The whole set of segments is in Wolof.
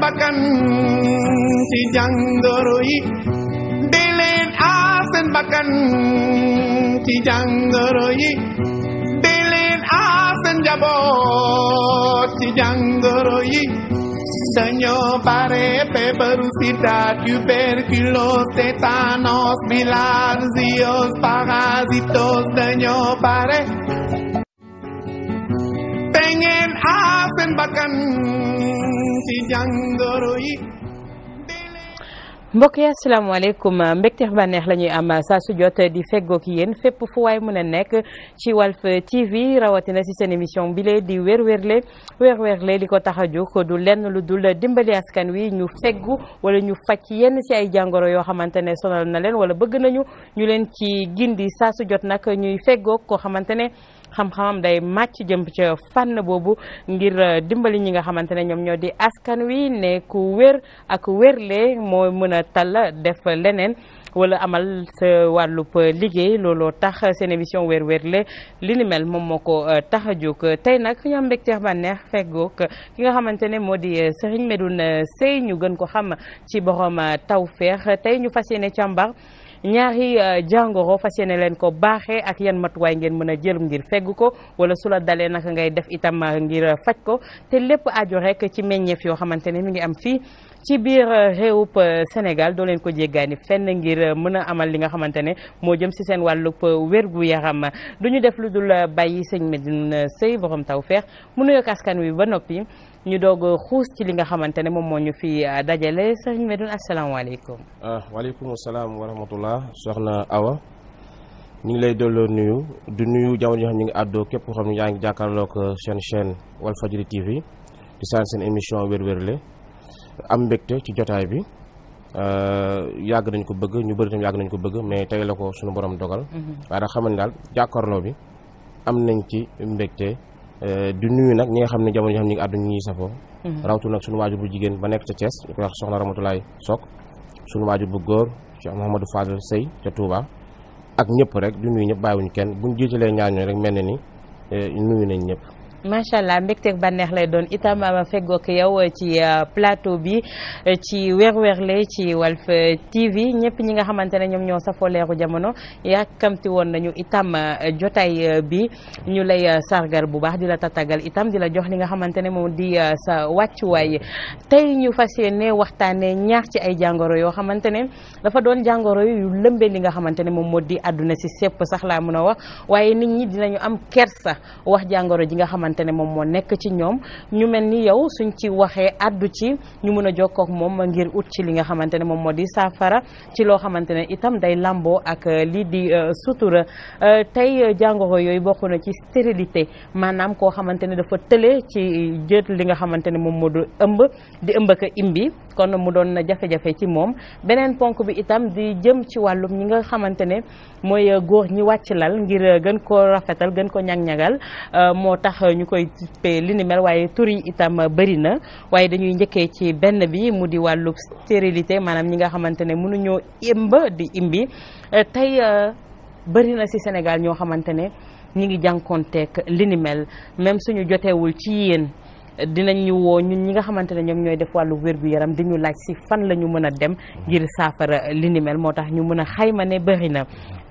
bakkan ci jàngoro yi dee leen aar seen bakkan ci jàngoro yi dee leen aar seen njaboot ci jàngoro yi dañoo bare feebaru sida tuberculose tétanos bilharziose parasitos dañoo bare te ngeen aar seen bakkan ci jàngoro yi. mbokk yi asalaamaaleykum mbégteex bànneex la ñuy am saa su jot di feggoog yéen fépp fu waay mën a nekk ci Walf TV rawatina si seen émission bile di wér-wérle li ko tax a jóg du lenn lu dul dimbali askan wi ñu feggu wala ñu faj yenn si ay jàngoro yoo xamante ne sonal na leen wala bëgg nañu ñu leen ci gindi saa su jot nag ñuy feggoog koo xamante ne xam-xamam day màcc jëm ca fànn boobu ngir dimbali ñi nga xamante ne ñoom ñoo di askan wi ne ku wér ak wérle moo mën a tal def leneen wala amal sa wàllub liggéey looloo tax seen émission wér-wérle li ni mel moom moo ko tax a jóg tey nag ñu am mbégteex bànneex feggoog ki nga xamante ne moo di Serigne Medoune Seye ñu gën ko xam ci borom tawfeex tey ñu fas yéene càmbar ñaari jàngoro fas yéene leen ko baaxee ak yan matuwaay ngeen mën a jël ngir fegg ko wala su la dalee naka ngay def itam ngir faj ko te lépp aju rek ci meññeef yoo xamante ne mi ngi am fii ci biir réewub Sénégal doo leen ko jéggaani fenn ngir mën a amal li nga xamante ne moo jëm si seen wàllub wérgu yaram du ñu def lu dul bàyyi sëñ Medoune Seye borom tawfeex mu nuyoog askan wi ba noppi ñu doog xuus ci li nga xamante ne moom moo ñu fi dajale sëñ Medoune asalaamaaleykum. waaleykum salaam wa rahmatullah soxna Awa ñu ngi lay delloo nuyu du nuyu jamono yoo xam ñu ngi àddoo képp koo xam ne yaa ngi jàkkaarloog seen chaîne Walfadjri TV di seen émission wér-wérle am mbégte ci jotaay bi yàgg nañ ko bëgg ñu bëri tam yàgg nañ ko bëgg mais tey la ko suñu borom dogal. waaye da xamal ni daal jàkkaarloo bi am nañ ci mbégte. du nuyu nag ñi nga xam ne jamono yi xam ne ñu ngi àdduna ñuy safoo rawtu nag suñu waajur bu jigéen ba nekk ca Thiès ñu koy wax soxna Ramatulaay Sok suñu waajur bu góor Cheikh Mouhamadou Fadel Sey ca Touba ak ñëpp rek du nuyu ñëpp bàyyiwuñu kenn buñ jiitalee ñaar ñooy rek mel na ni nuyu nañ ñëpp. macha allah mbégteeg bànneex lay doon itam ma feggoog yow ci plateau bi ci wér-wérle ci Walf TV ñëpp ñi nga xamante ne ñoom ñoo safoo leeru jamono yàkkamti woon nañu itam jotaay bi ñu lay sargal bu baax di la tatagal itam di la jox li nga xamante ne moom di sa wàccuwaay tey ñu fas yéene waxtaanee ñaar ci ay jàngoro yoo xamante ne dafa doon jàngoro yu lëmbee li nga xamante ne moom moo di àdduna si sépp sax laa mën a wax waaye nit ñi dinañu am kersa wax jàngoro ji nga xamante ne moom moo nekk ci ñoom ñu mel ni yow suñ ci waxee addu ci ñu mën a jokkoo ak moom ngir ut ci li nga xamante ne moom moo di saafara ci loo xamante ne itam day lamboo ak lii di sutura tey jàngoro yooyu bokk na ci stérilité maanaam koo xamante ne dafa tële ci jët li nga xamante ne moom moo du ëmb di ëmb ak imbi kon mu doon jafe-jafe ci moom beneen ponk bi itam di jëm ci wàllum ñi nga xamante ne mooy góor ñi wàcc lal ngir gën ko rafetal gën ko ñag-ñagal moo tax ñu koy li ni mel waaye tur yi itam bëri na waaye dañuy njëkkee ci benn bi mu di wàllu stérilité maanaam ñi nga xamante ne mënuñoo ëmb di imbi tey bëri na ci Sénégal ñoo xamante ne ñi ngi jànkoonteek li ni mel même suñu joteewul ci yéen dinañ ñu woo ñun ñi nga xamante ne ñoom ñooy def wàllu wér-gu-yaram di ñu laaj ci fan la ñu mën a dem ngir saafara li ni mel moo tax ñu mën a xayma ne bëri na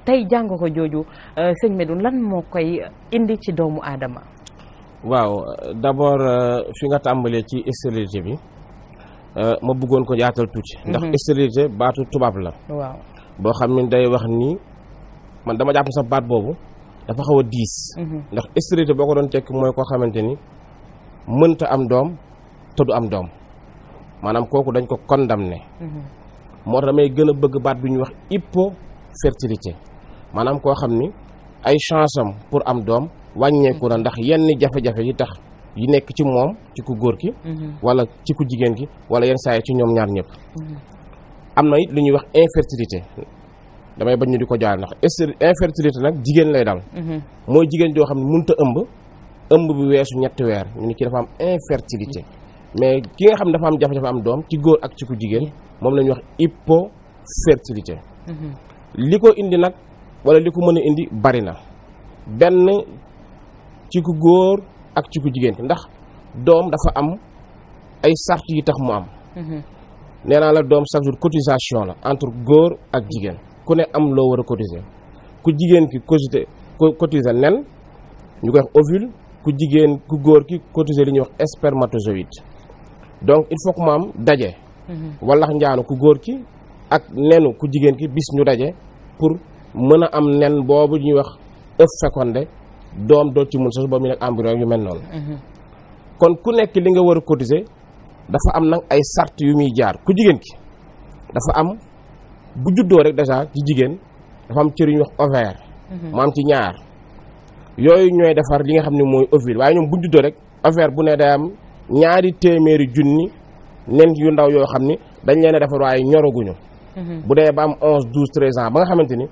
tey jàngoro jooju sëñ Medoune lan moo koy indi ci doomu aadama. waaw d'abord fi nga tàmbalee ci stérilité bi ma bëggoon ko yaatal tuuti. ndax stérilité baatu tubaab la. waaw boo xam ne day wax ni man dama jàpp sax baat boobu dafa xaw a diis. ndax stérilité boo ko doon tekk mooy koo xamante ni mënta am doom te du am doom maanaam kooku dañ ko condamné. moo tax damay gën a bëgg baat bi ñuy wax hypofertilité maanaam koo xam ni ay chance am pour am doom. wàññeeku na ndax yenn jafe-jafe yi tax yi nekk ci moom ci ku góor ki wala ci ku jigéen ki wala yenn saa yi ci ñoom ñaar ñëpp am na it lu ñuy wax infertilité damay bañ ñu di ko jaar ndax infertilité nag jigéen lay dal mooy jigéen joo xam ne mënut a ëmb bi weesu 3 weer ñu ni ki dafa am infertilité mais ki nga xam ne dafa am jafe-jafe am doom ci góor ak ci ku jigéen moom la ñuy wax hypofertilité li ko indi nag wala li ko mën a indi bari na benn ci ku góor ak ci ku jigéen ndax doom dafa am ay sart yi tax mu am nee naa la doom chaque jour cotisation la entre góor ak jigéen ku ne am loo war a cotiser ku jigéen ki cotiser nen ñu koy wax ovule ku góor ki cotiser li ñuy wax spermatozoïde donc il faut que mu am daje wallax njaanu ku góor ki ak nenu ku jigéen ki bis ñu daje pour mën a am nen boobu ñuy wax œuf fécondé doom doo ci mun sax ba mu nekk embryon yu mel noonu kon ku nekk li nga war a cotiser dafa am nag ay sart yu muy jaar ku jigéen ki dafa am bu juddoo rek déjà ci jigéen dafa am cër yu ñuy wax ovaire mu am ci ñaar yooyu ñooy defar li nga xam ne mooy ovule waaye ñoom bu juddoo rek ovaire bu ne day am 200 junni nen yu ndaw yoo xam ni dañ leen a defar waaye ñoraguñu bu dee ba am 11 12 13 ans ba nga xamante ni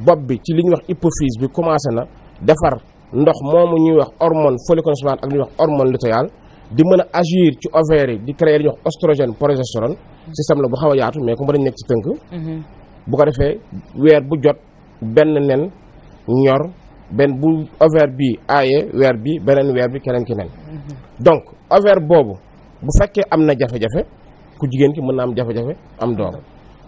bopp bi ci li ñuy wax hypophyse bi commencé na defar ndox moomu ñuy wax hormone follicule sexuel ak li ñuy wax hormone lutéal di mën a agir ci ovaire yi di créer li ñuy wax oestrogène progestérone système la bu xaw a yaatu mais ku ma dañ nekk ci tënk bu ko defee weer bu jot benn nen ñor benn bu ovaire bi aaye weer bi beneen weer bi keneen ki nen donc ovaire boobu bu fekkee am na jafe-jafe ku jigéen ki mën na am jafe-jafe am doom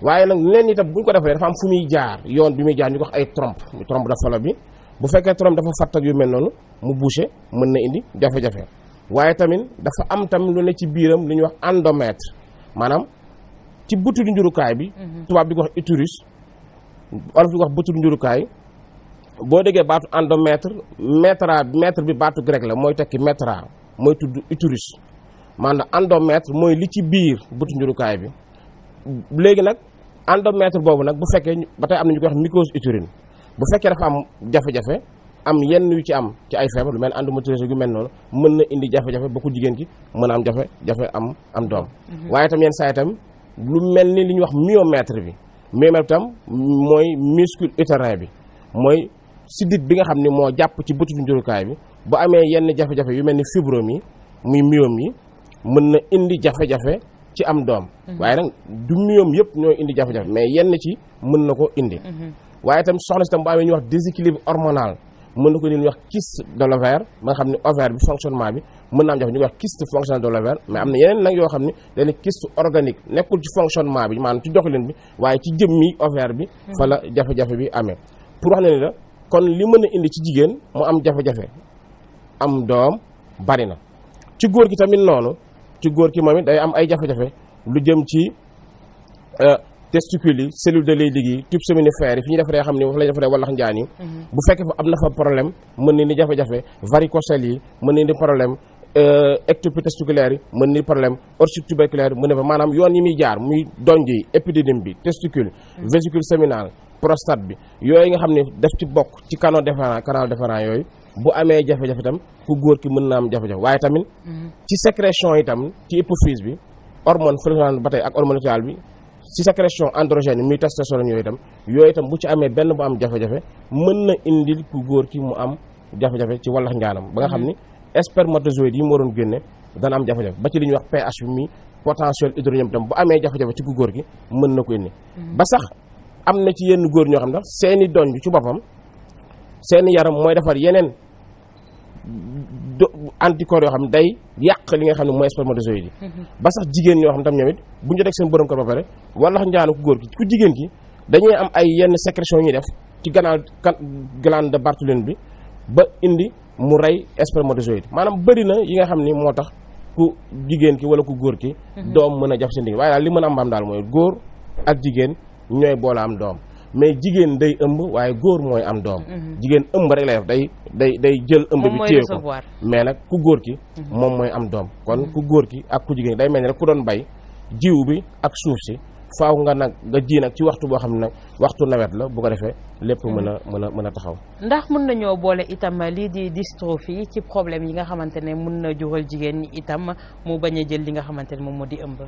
waaye nag nen itam bu ñu ko defee dafa am fu muy jaar yoon bi muy jaar ñu ko wax ay trompe de Fallope bi bu fekkee trompe dafa fatt ak yu mel noonu mu bouché mën na indi jafe-jafe waaye tamit dafa am tamit lu ne ci biiram li ñuy wax endomètre maanaam ci butudu njurukaay bi tubaab di ko wax utérus olof di ko wax butudu njurukaay boo déggee baatu endomètre mètre bi baatu grec la mooy tekki métra mooy tudd utérus maanaam endomètre mooy li ci biir butudu njurukaay bi léegi nag endomètre boobu nag bu fekkee ba tey am na ñu koy wax mycose utérine bu fekkee dafa am jafe-jafe am yenn yu ci am ci ay feebar lu mel endométriose yu mel noonu mën na indi jafe-jafe ba ku jigéen ki mën a am jafe-jafe am doom waaye itam yenn saa itam lu mel ni li ñuy wax myomètre bi tam mooy muscle utérin bi mooy sidit bi nga xam ne moo jàpp ci bëtu njurukaay bi bu amee yenn jafe-jafe yu mel ni fibrome yi muy myome yi mën na indi jafe-jafe ci am doom waaye nag du myome yëpp ñooy indi jafe-jafe mais yenn ci mën na ko indi waaye itam soxna si tam bu amee ñuy wax déséquilibre hormonal mën na ko indi ñuy wax kyste de l'ovaire ba nga xam ne ovaire bi fonctionnement bi mën na am jafe ñu wax kyste fonctionnel de l'ovaire mais am na yeneen nag yoo xam ne dañu kyste organique nekkul ci fonctionnement bi maanaam ci doxalin bi waaye ci jëmmi ovaire bi fa la jafe-jafe bi amee pour wax ne ni la kon li mën a indi ci jigéen mu am jafe-jafe am doom bari na ci góor gi tamit noonu ci góor ki moom it day am ay jafe-jafe lu jëm ci testicules yi cellule de Leydig yi tube séminifère yi fi ñu defaree xam ni fa lañ defaree wallax njaan yi bu fekkee fa am na fa problème mën na indi jafe-jafe varicocèle yi mën na indi problème ectopie testiculaire yi mën na indi problème orsite tuberculaire mën na fa maanaam yoon yi muy jaar muy donj yi épididyme bi testicule vésicule séminale prostate bi yooyu nga xam ne daf ci bokk ci canal déférent yooyu bu amee jafe-jafe itam ku góor ki mën na am jafe-jafe waaye tamit ci sécrétion itam ci hypophyse bi hormone folliculaire ba tey ak hormone lutéale bi ci sécrétion androgène muy testostérone yooyu itam bu ci amee benn bu am jafe-jafe mën na indil ku góor ki mu am jafe-jafe ci wallax njaanam ba nga xam ni spermatozoïde yi mu waroon génne dana am jafe-jafe ba ci li ñuy wax pH bi mi potentiel hydrogène itam bu amee jafe-jafe ci ku góor gi mën na ko indi ba sax am na ci yenn góor ñoo xam ne seeni doñ bi ci boppam seeni yaram mooy defar yeneen anticorps yoo xam ne day yàq li nga xam ne mooy spermatozoïde yi ba sax jigéen ñoo xam tam ñoom it bu ñu jotee seen borom kër ba pare wallax njaanu ku góor ki ku jigéen ki dañuy am ay yenn sécrétion ñuy def ci gannaaw glande de Bartholin bi ba indi mu rey spermatozoïde maanaam bëri na yi nga xam ni moo tax ku jigéen ki wala ku góor ki doom mën a jaf seen digg waaye daal li mën a am daal mooy góor ak jigéen ñooy boole am doom mais jigéen day ëmb waaye góor mooy am doom jigéen ëmb rek lay def day jël ëmb bi téye ko mais nag ku góor ki moom mooy am doom kon ku góor ki ak ku jigéen day mel ni rek ku doon bay jiw bi ak suuf si faaw nga nag nga ji nag ci waxtu boo xam ne nag waxtu nawet la bu ko defee lépp mën a taxaw ndax mën nañoo boole itam lii di dystrophie ci problème yi nga xamante ne mën na jural jigéen ñi itam mu bañ a jël li nga xamante ne moom moo di ëmb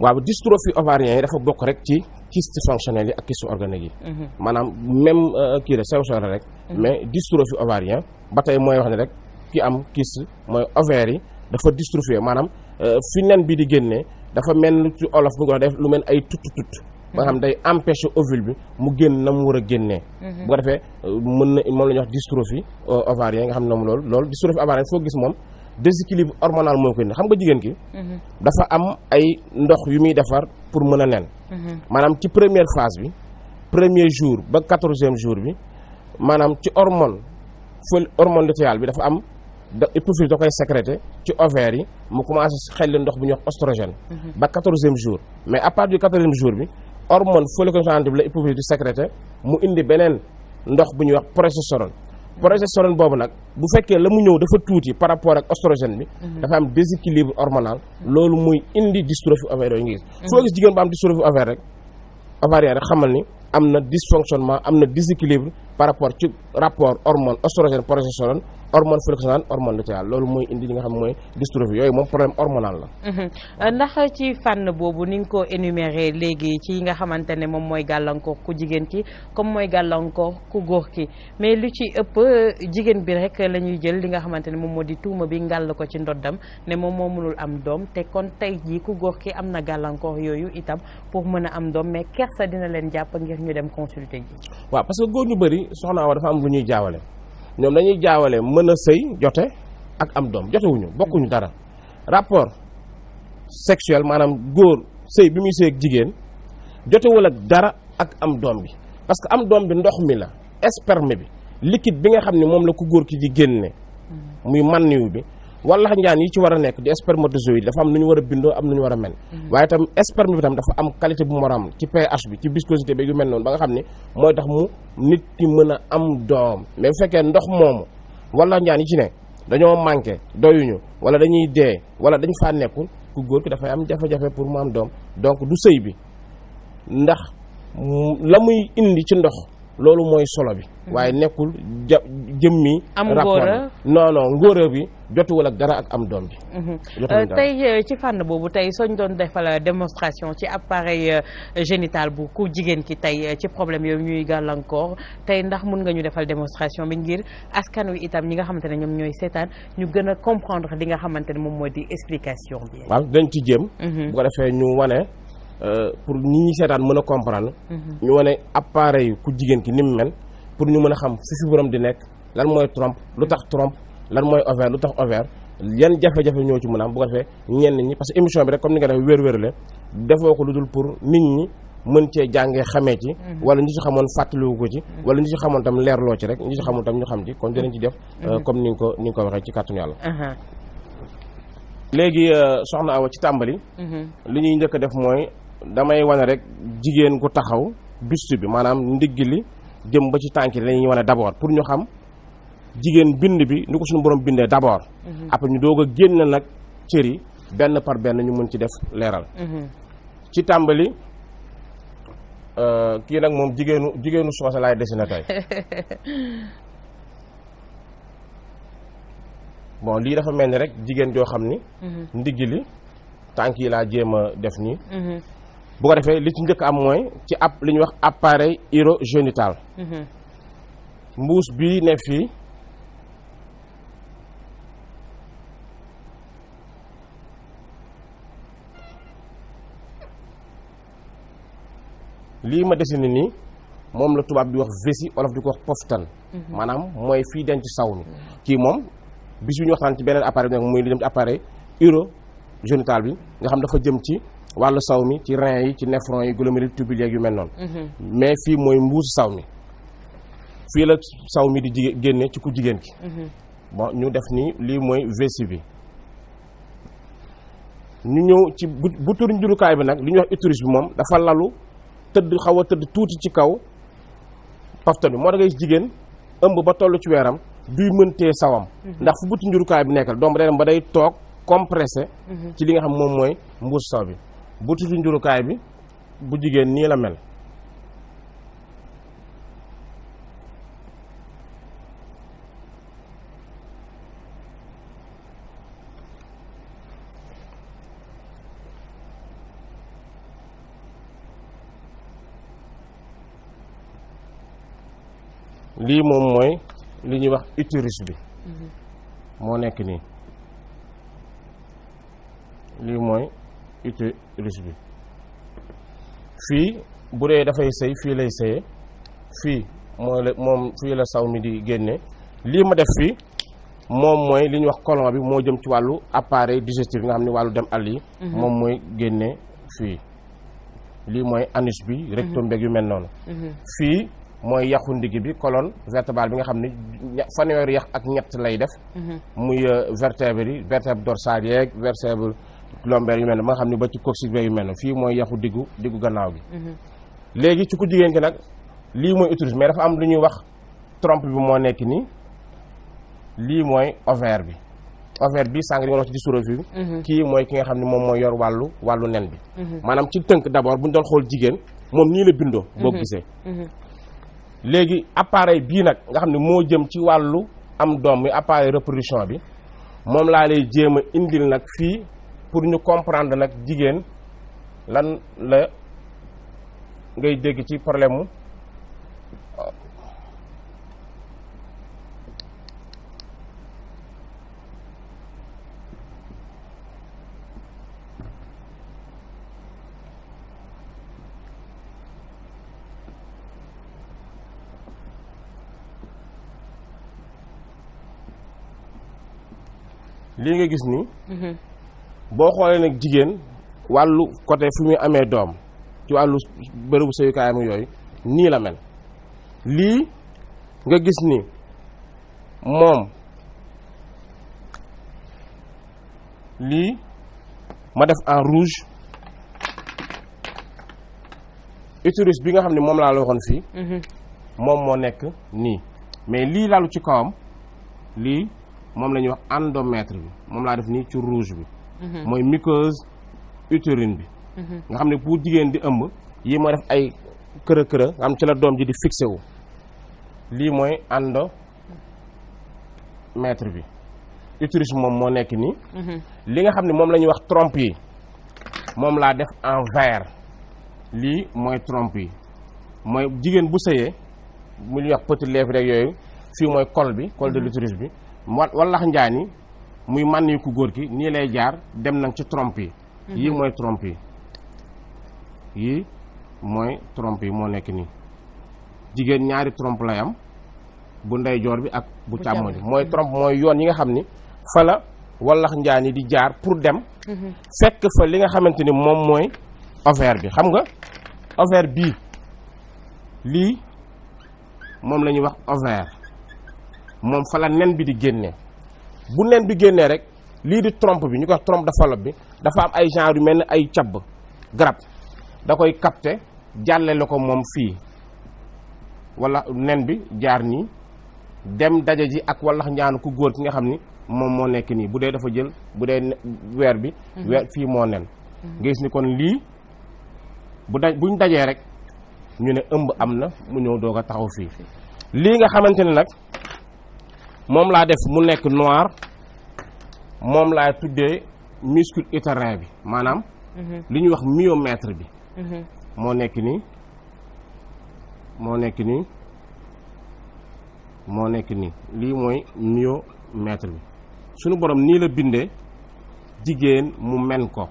waaw dystrophie ovarien yi dafa bokk rek ci kyste fonctionnel yi ak kyste organique yi maanaam même kii la sew la rek mais dystrophie ovarien ba tey mooy wax ne rek ki am kyste mooy ovaire yi dafa dystrophié maanaam fi nen bi di génnee dafa mel lu ci olof bu ko def lu mel ay tut ba nga xam day empêcher ovule bi mu génn na mu war a génnee bu ko defee mën na moom la ñuy wax dystrophie ovarien nga xam ne moom loolu dystrophie ovarien foo gis moom déséquilibre hormonal moo koy indi xam nga jigéen ki dafa am ay ndox yu muy defar pour mën a nen maanaam ci première phase bi premier jour ba 14e jour bi maanaam ci hormone lutéale bi dafa am hypophyse da koy sécréter ci ovaires yi mu commencé xel ndox bu ñuy wax oestrogène ba 14e jour mais à partir du 14e jour bi hormone folliculo-stimulante bi la hypophyse di sécréter mu indi beneen ndox bu ñuy wax progestérone boobu nag bu fekkee la mu ñëw dafa tuuti par rapport ak oestrogène bi dafa am déséquilibre hormonal loolu muy indi dystrophie ovaire yooyu ngi gis foo gis jigéen bu am dystrophie ovaire rek xamal ni am na dysfonctionnement am na déséquilibre par rapport ci rapport hormone oestrogène progestérone hormone folliculo-stimulante hormone lutéale loolu mooy indi li nga xam mooy dystrophie yooyu moom problème hormonal la. ndax ci fànn boobu ni nga ko énuméré léegi ci nga xamante ne moom mooy gàllankoor ku jigéen ki comme mooy gàllankoor ku góor ki mais lu ci ëpp jigéen bi rek la ñuy jël li nga xamante ne moom moo di tuuma bi ngàll ko ci ndoddam ne moom moo mënul am doom te kon tey jii ku góor ki am na gàllankoor yooyu itam pour mën a am doom mais kersa dina leen jàpp ngir ñu dem consulter ji. waaw parce que góor ñu bëri soxna Awa dafa am lu ñuy jaawale. ñoom dañuy jaawale mën a sëy jote ak am doom jotewuñu bokkuñu dara rapport sexuel maanaam góor sëy bi muy sëy ak jigéen jotewul ak dara ak am doom bi parce que am doom bi ndox mi la sperme bi liquide bi nga xam ne moom la ku góor ki di génne muy manniw bi wala njaan yi ci war a nekk di spermatozoïde dafa am nu ñu war a bindoo am nu ñu war a mel waaye tam sperme bi tam dafa am qualité bu mu war a am ci pH bi ci viscosité bi yu mel noonu ba nga xam ne mooy tax mu nit ki mën a am doom mais bu fekkee ndox moomu wala njaan yi ci ne dañoo manqué doyuñu wala dañuy dee wala dañ faa nekkul ku góor ki dafay am jafe-jafe pour mu am doom donc du sëy bi ndax la muy indi ci ndox loolu mooy solo bi waaye nekkul jëmmi rapport non ngóora bi jotuwul ak dara ak am doom bi tey ci fànn boobu tey soñ doon defal démonstration ci appareil génital bu ku jigéen ki tey ci problème yooyu ñuy gàllankoor tey ndax mun nga ñu defal démonstration bi ngir askan wi itam ñi nga xamante ne ñoom ñooy seetaan ñu gën a comprendre li nga xamante ne moom moo di explication bi waaw dañ ci jéem bu ko defee ñu wane pour nit ñi seetaan mën a comprendre ñu wane appareil ku jigéen ki ni mu mel pour ñu mën a xam fi borom di nekk lan mooy trompe lu tax trompe lan mooy ovaire lu tax ovaire yan jafe-jafe ñoo ci mën a am bu ko defee ñenn ñi parce que émission bi rek comme ni nga def wér-wér la defoo ko lu dul pour nit ñi mën cee jàngee xamee ci wala ñi ci xamoon fàttaliwu ko ci wala ñi ci xamoon tam leerloo ci rek ñi ci xamoon tam ñu xam ci kon dinañ ci def comme ni nga ko waxee ci kàttanu yàlla léegi soxna Awa ci tàmbali li ñuy njëkk a def mooy damay wane rek jigéen gu taxaw buste bi maanaam ndigg li jëm ba ci tànk yi lañuy wane d'abord pour ñu xam jigéen bind bi ni ko suñu borom bindee d'abord après ñu doog a génn nag cër yi benn par benn ñu mën ci def leeral ci tàmbali kii nag moom jigéenu soose laay dessiné tey bon lii dafa mel ni rek jigéen joo xam ni ndigg li tànk yi laa jéem a def nii bu ko defee li ci njëkk am mooy ci li ñuy wax appareil urogénital mbuus bii ne fii lii ma dessiné nii moom la tubaab di wax vessie wolof di ko wax poftan maanaam mooy fii denc saw mi kii moom bis yu ñu waxtaan ci beneen appareil bi nag muy li jëm ci appareil urogénital bi nga xam dafa jëm ci wàllu saw mi ci rein yi ci néphron yi glomérule tubulaire yu mel noonu mais fii mooy mbuusu saw mi fii la saw mi di génne ci ku jigéen ki bon ñu def ni lii mooy vessie bi ñu ñëw ci bu tur njurukaay bi nag li ñuy wax utérus bi moom dafa lalu xaw a tëdd tuuti ci kaw paftan bi moo da ngay jigéen ëmb ba toll ci weeram duy mëntee sawam ndax fu buti njurukaay bi nekkal doom ba day dem ba day toog compressé ci li nga xam moom mooy mbuus saw bi bututu njurukaay bi bu jigéen nii la mel lii moom mooy li ñuy wax utérus bi moo nekk nii lii mooy utérus bi fii bu dee dafay sëy fii lay sëye fii moom fii la saw mi di génne lii ma def fii moom mooy li ñuy wax côlon bi moo jëm ci wàllu appareil digestif bi nga xam ne wàllu dem àll yi moom mooy génne fii lii mooy anus bi rectum beeg yu mel noonu fii mooy yaxu ndigg bi colonne vertébrale bi nga xam ne fanweeri yax ak ñett lay def muy vertèbre yi vertèbre dorsale yeeg vertèbre lombaire yu mel noonu ba nga xam ne ba ci coccyx beeg yu mel noonu fii mooy yaxu diggu gannaaw gi léegi ci ku jigéen gi nag lii mooy utérus mais dafa am lu ñuy wax trompe bi moo nekk nii lii mooy ovaire bi ovaire bi sànq li nga wax ci dystrophie bi kii mooy ki nga xam ne moom mooy yor wàllu nen bi maanaam ci tënk d'abord bu ñu doon xool jigéen moom nii la bindoo boo gisee léegi appareil bii nag nga xam ne moo jëm ci wàllu am doom muy appareil reproduction bi moom laa lay jéem a indil nag fii pour ñu comprendre nag jigéen lan la ngay dégg ci problème mu lii nga gis nii boo xoolee nag jigéen wàllu côté fu muy amee doom ci wàllu bërëbu sëyukaayam yooyu nii la mel lii nga gis ni moom lii ma def en rouge utérus bi nga xam ne moom laa la waxoon fii moom moo nekk nii mais lii lalu ci kawam lii moom la ñuy wax endomètre bi moom laa def nii ci rouge bi mooy muqueuse utérine bi nga xam ne pour jigéen di ëmb yi moo def ay kërë nga xam ci la doom ji di fixé wu lii mooy endomètre bi utérus moom moo nekk nii li nga xam ne moom la ñuy wax trompe yi moom laa def en vert lii mooy trompe yi mooy jigéen bu sëyee mu ñuy wax petit lèvre rek yooyu fii mooy col de l'utérus bi wallax njaan yi muy mànn yu ku góor ki nii lay jaar dem nag ci trompe yi yii mooy trompe yi yii mooy trompe yi moo nekk nii jigéen ñaari trompe lay am bu ndeyjoor bi ak bu càmmoñ bi mooy trompe mooy yoon yi nga xam ni fa la wallax njaan yi di jaar pour dem fekk fa li nga xamante ni moom mooy ovaire bi xam nga ovaire bii lii moom la ñuy wax ovaire moom fa la nen bi di génnee bu nen bi génnee rek lii di trompe bi ñu ko wax trompe de Fallope bi dafa am ay genre yu mel ni ay càbb garab da koy capter jàllale ko moom fii wala nen bi jaar nii dem daje ji ak wallax njaanu ku góor ki nga xam ni moom moo nekk nii bu dee dafa jël bu dee weer bi weer fii moo nen nga gis ni kon lii buñ dajee rek ñu ne ëmb am na mu ñëw doog a taxaw fii lii nga xamante ne nag moom laa def mu nekk noir moom laa tuddee muscle utérin bi maanaam li ñuy wax myomètre bi moo nekk nii moo nekk nii moo nekk nii lii mooy myomètre bi sunu borom nii la bindee jigéen mu men ko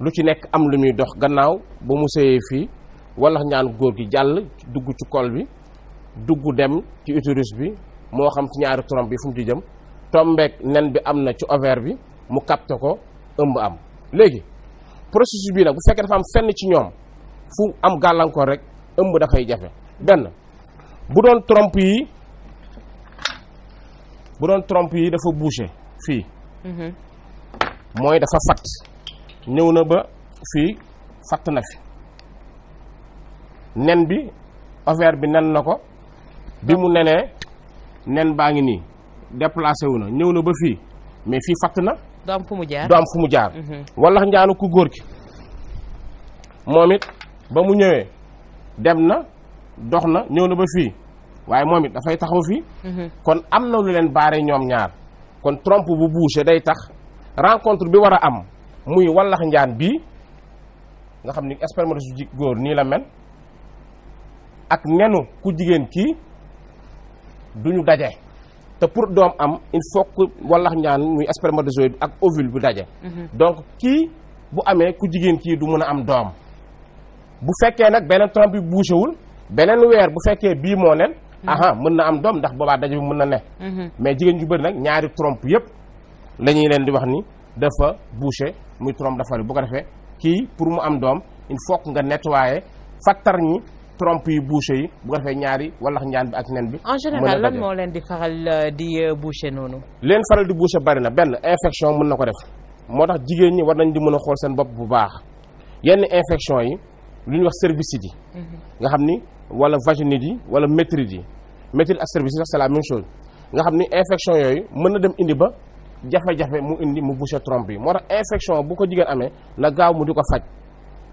lu ci nekk am lu muy dox gannaaw ba mu sëyee fii wala ñaan góor gi jàll dugg ci col bi dugg dem ci utérus bi moo xam ci ñaari trompe bi fu mu ci jëm tombeek nen bi am na ci ovaire bi mu capté ko ëmb am léegi processus bii nag bu fekkee dafa am fenn ci ñoom fu am gàllankoor rek ëmb dafay jafe benn bu doon trompe yi dafa bouché fii mooy dafa fatt ñëw na ba fii fatt na fi nen bi ovaire bi nen na ko bi mu nenee nen baa ngi nii déplacé wu na ñëw na ba fii mais fii fatt na du am fu mu jaar wallax njaanu ku góor ki moom it ba mu ñëwee dem na dox na ñëw na ba fii waaye moom it dafay taxaw fii kon am na lu leen baare ñoom ñaar kon trompe bu bouché day tax rencontre bi war a am muy wallax njaan bii nga xam ni spermatozoïde góor nii la mel ak nenu ku jigéen kii duñu daje te pour doom am il faut que wallax njaan muy spermatozoïde ak ovule bu daje donc kii bu amee ku jigéen kii du mën a am doom bu fekkee nag beneen trompe bi bouché wul beneen weer bu fekkee bii moo nen aha mën na am doom ndax boobaa daje bi mën na ne mais jigéen ñu bëri nag ñaari trompe yëpp la ñuy leen di wax ni dafa bouché muy trompe dafa bu ko defee kii pour mu am doom il faut que nga nettoyer fattar ñi trompe yu bouché yi bu ko defee ñaari walax njaan bi ak nen bi. en général lan moo leen di faral di bouché noonu. leen faral di bouché bari na benn infection mën na ko def moo tax jigéen ñi war nañ di mën a xool seen bopp bu baax yenn infection yi lu ñuy wax cervicite yi. nga xam ni wala vaginite yi wala métrite yi métrite ak cervicite c'est la même chose nga xam ni infection yooyu mën na dem indi ba jafe-jafe mu indi mu bouché trompe yi moo tax infection bu ko jigéen amee na gaaw mu di ko faj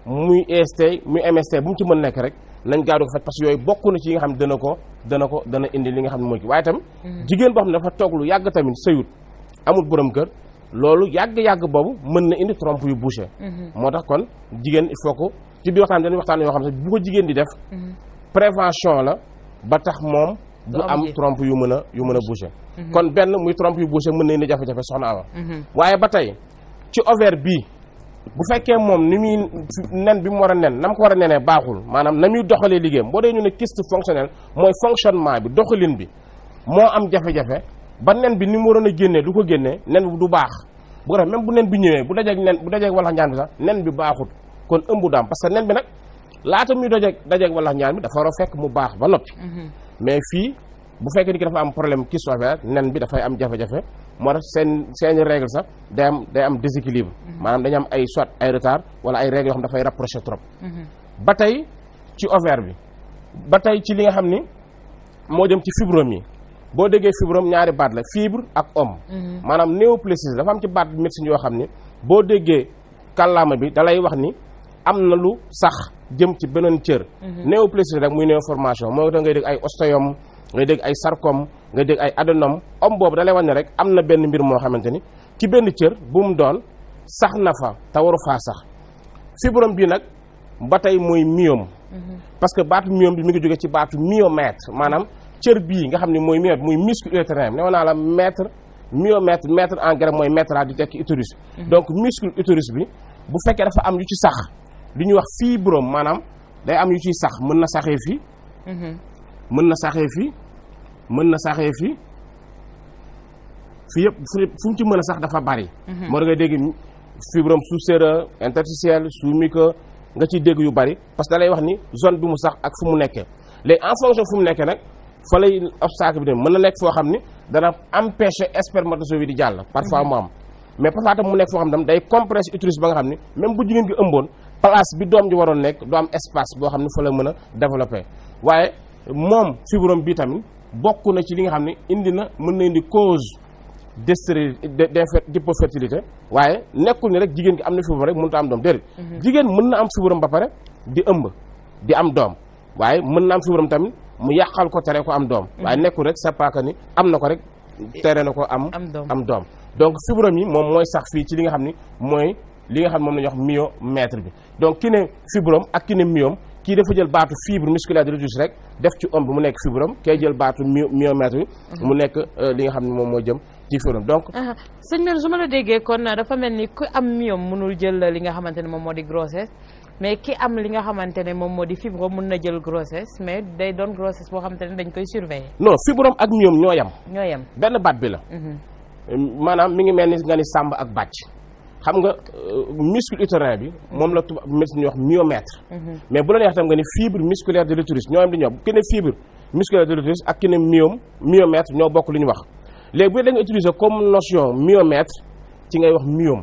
muy EST muy MST bu mu ci mën nekk rek nañ gaaw di ko faj parce que yooyu bokk na ci yi nga xam ne dana indi li nga xam ne mooy ki waaye tamit jigéen boo xam ne dafa toog lu yàgg tamit sëyut amul borom kër loolu yàgg-yàgg boobu mën na indi trompe yu bouché moo tax kon jigéen il faut que ci biir waxtaan dañuy waxtaan yoo xam ne bu ko jigéen di def prévention la ba tax moom du am trompe yu mën a bouché kon benn muy trompe yu bouché mën na indi jafe-jafe soxna Awa waaye ba tey ci ovaire bii bu fekkee moom ni muy nen bi mu war a nen na mu ko war a nenee baaxul maanaam na muy doxalee liggéeyam boo dee ñu ne kyste fonctionnel mooy fonctionnement bi doxalin bi moo am jafe-jafe ba nen bi ni mu waroon a génnee du ko génnee nen bi du baax bu ko def même bu nen bi ñëwee bu dajeeg walax njaan bi sax nen bi baaxul kon ëmbu daam parce que nen bi nag laata muy dajeeg walax njaan bi dafa war a fekk mu baax ba noppi mais fii bu fekkee ni ki dafa am problème kyste ovaire nen bi dafay am jafe-jafe moo tax seeni règle sax day am déséquilibre maanaam dañu am ay soit ay retard wala ay règles yoo xam dafay rapproché trop ba tey ci ovaire bi ba tey ci li nga xam ni moo jëm ci fibrome yi boo déggee fibrome ñaari baat la fibre ak homme maanaam néoplasie dafa am ci baat bi médecine yoo xam ni boo déggee kàllaama bi da lay wax ni am na lu sax jëm ci beneen cër néoplasie rek muy néoformation moo tax ngay dégg ay ostéome ngay dégg ay sarcome ngay dégg ay adénome homme boobu da lay wax ne rek am na benn mbir moo xamante ni ci benn cër bu mu doon sax na fa te waru faa sax fibrome bii nag ba tey mooy myome parce que baatu myome bi mi ngi jóge ci baatu myomètre maanaam cër bii nga xam ne mooy myomètre muy muscle utérin ne woon naa la mètre myomètre mètre en grec mooy mètre di tekki utérus donc muscle utérus bi bu fekkee dafa am yu ci sax li ñuy wax fibrome maanaam day am yu ciy sax mën na saxee fii mën na saxee fii mën na saxee fii fii yëpp fu mu ci mën a sax dafa bari moo da ngay dégg fibrome sous-séreux interstitiel sous-muqueux nga ciy dégg yu bari parce que da lay wax ni zone bi mu sax ak fu mu nekkee léegi en fonction fu mu nekkee nag fa lay obstacle bi dem mën na nekk foo xam ni dana empêcher spermatozoïde bi di jàll parfois mu am mais parfois tam mu nekk foo xam ne day compresse utérus ba nga xam ni même bu jigéen gi ëmboon place bi doom ji waroon nekk du am espace boo xam ne fa la mën a développer waaye moom fibrome bi tamit bokk na ci li nga xam ne indi na mën na indi cause d'hypofertilité waaye nekkul ni rek jigéen gi am na fibrome rek mënut a am doom déedéet jigéen mën na am fibrome ba pare di ëmb di am doom waaye mën na am fibrome tamit mu yàqal ko tere ko am doom waaye nekkul rek c'est pas que ni am na ko rek tere na ko am doom donc fibrome yi moom mooy sax fii ci li nga xam ni mooy li nga xam moom la ñuy wax myomètre bi donc ki ne fibrome ak ki ne myome kii dafa jël baatu fibre musculaire de l'utérus rek def ci ëmb mu nekk fibrome kay jël baatu myomètre bi mu nekk li nga xam ne moom moo jëm ci fibrome donc sëñ Mel su ma la déggee kon dafa mel ni ku am myome mënul jël li nga xamante ne moom moo di grossesse mais ki am li nga xamante ne moom moo di fibrome mën na jël grossesse mais day doon grossesse boo xamante ne dañ koy surveiller non fibrome ak myome ñoo yem benn baat bi la maanaam mi ngi mel ni nga ni sàmb ak bàcc xam nga muscle utérin bi moom la tubaab médecine ñuy wax myomètre mais bu la neex tam nga ni fibre musculaire de l'utérus ñoo am di ñoo ki ne fibre musculaire de l'utérus ak ki ne myomètre ñoo bokk li ñu wax léegi bu dee da nga utiliser comme notion myomètre ci ngay wax myome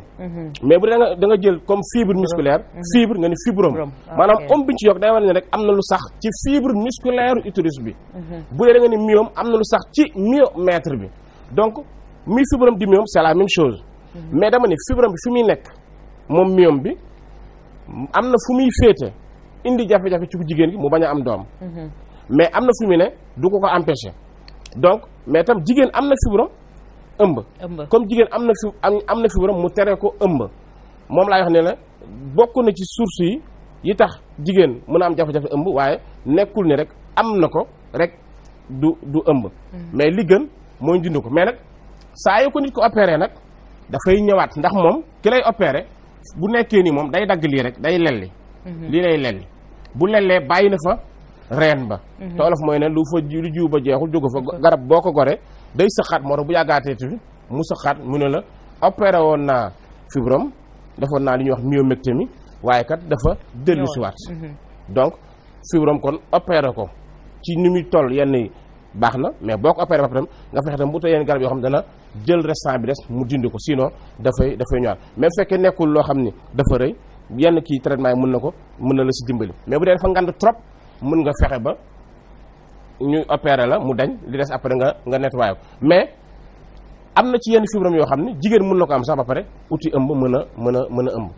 mais bu dee da nga jël comme fibre musculaire fibre nga ni fibrome maanaam om biñu ci yokk day war ne rek am na lu sax ci fibre musculaire utérus bi bu dee da nga ni myome am na lu sax ci myomètre bi donc mi fibrome di myome c'est la même chose mais dama ne fibrome bi fi muy nekk moom myome bi am na fu muy féete indi jafe-jafe ci ku jigéen gi mu bañ a am doom mais am na fu muy ne du ko empêcher donc mais tam jigéen am na fibrome ëmb comme jigéen am na fibrome mu tere ko ëmb moom laay wax ne la bokk na ci source yi tax jigéen mën a am jafe-jafe ëmb waaye nekkul ni rek am na ko rek du ëmb mais li gën mooy dindi ko mais nag saa yoo ko nit ko opéré nag dafay ñëwaat ndax moom ki lay opéré bu nekkee ni moom day dagg lii rek day lelli lii lay lelli bu lellee bàyyi na fa reen ba te olof mooy ne lu fa lu jiw ba jeexul jógu fa garab boo ko gore day sëqaat moo tax bu yàggaatee tuuti mu sëqaat mu ne la opéré woon naa fibrome defoon naa li ñuy wax myomectomie waaye kat dafa dellu si waat donc fibrome kon opéré ko ci ni muy toll yenn yi baax na mais boo ko opéré ba pare nga fexe tam bu tee yenn garab yoo xam ne dana jël restant bi des mu dindi ko sinon dafay ñëwaat même fekkee nekkul loo xam ni dafa rëy yenn kii traitement yi mën na la si dimbali mais bu dee dafa ngand trop mën nga fexe ba ñu opéré la mu dañ li des après nga nettoyé ko mais am na ci yenn fibrome yoo xam ne jigéen mën na ko am sax ba pare uti ëmb mën a ëmb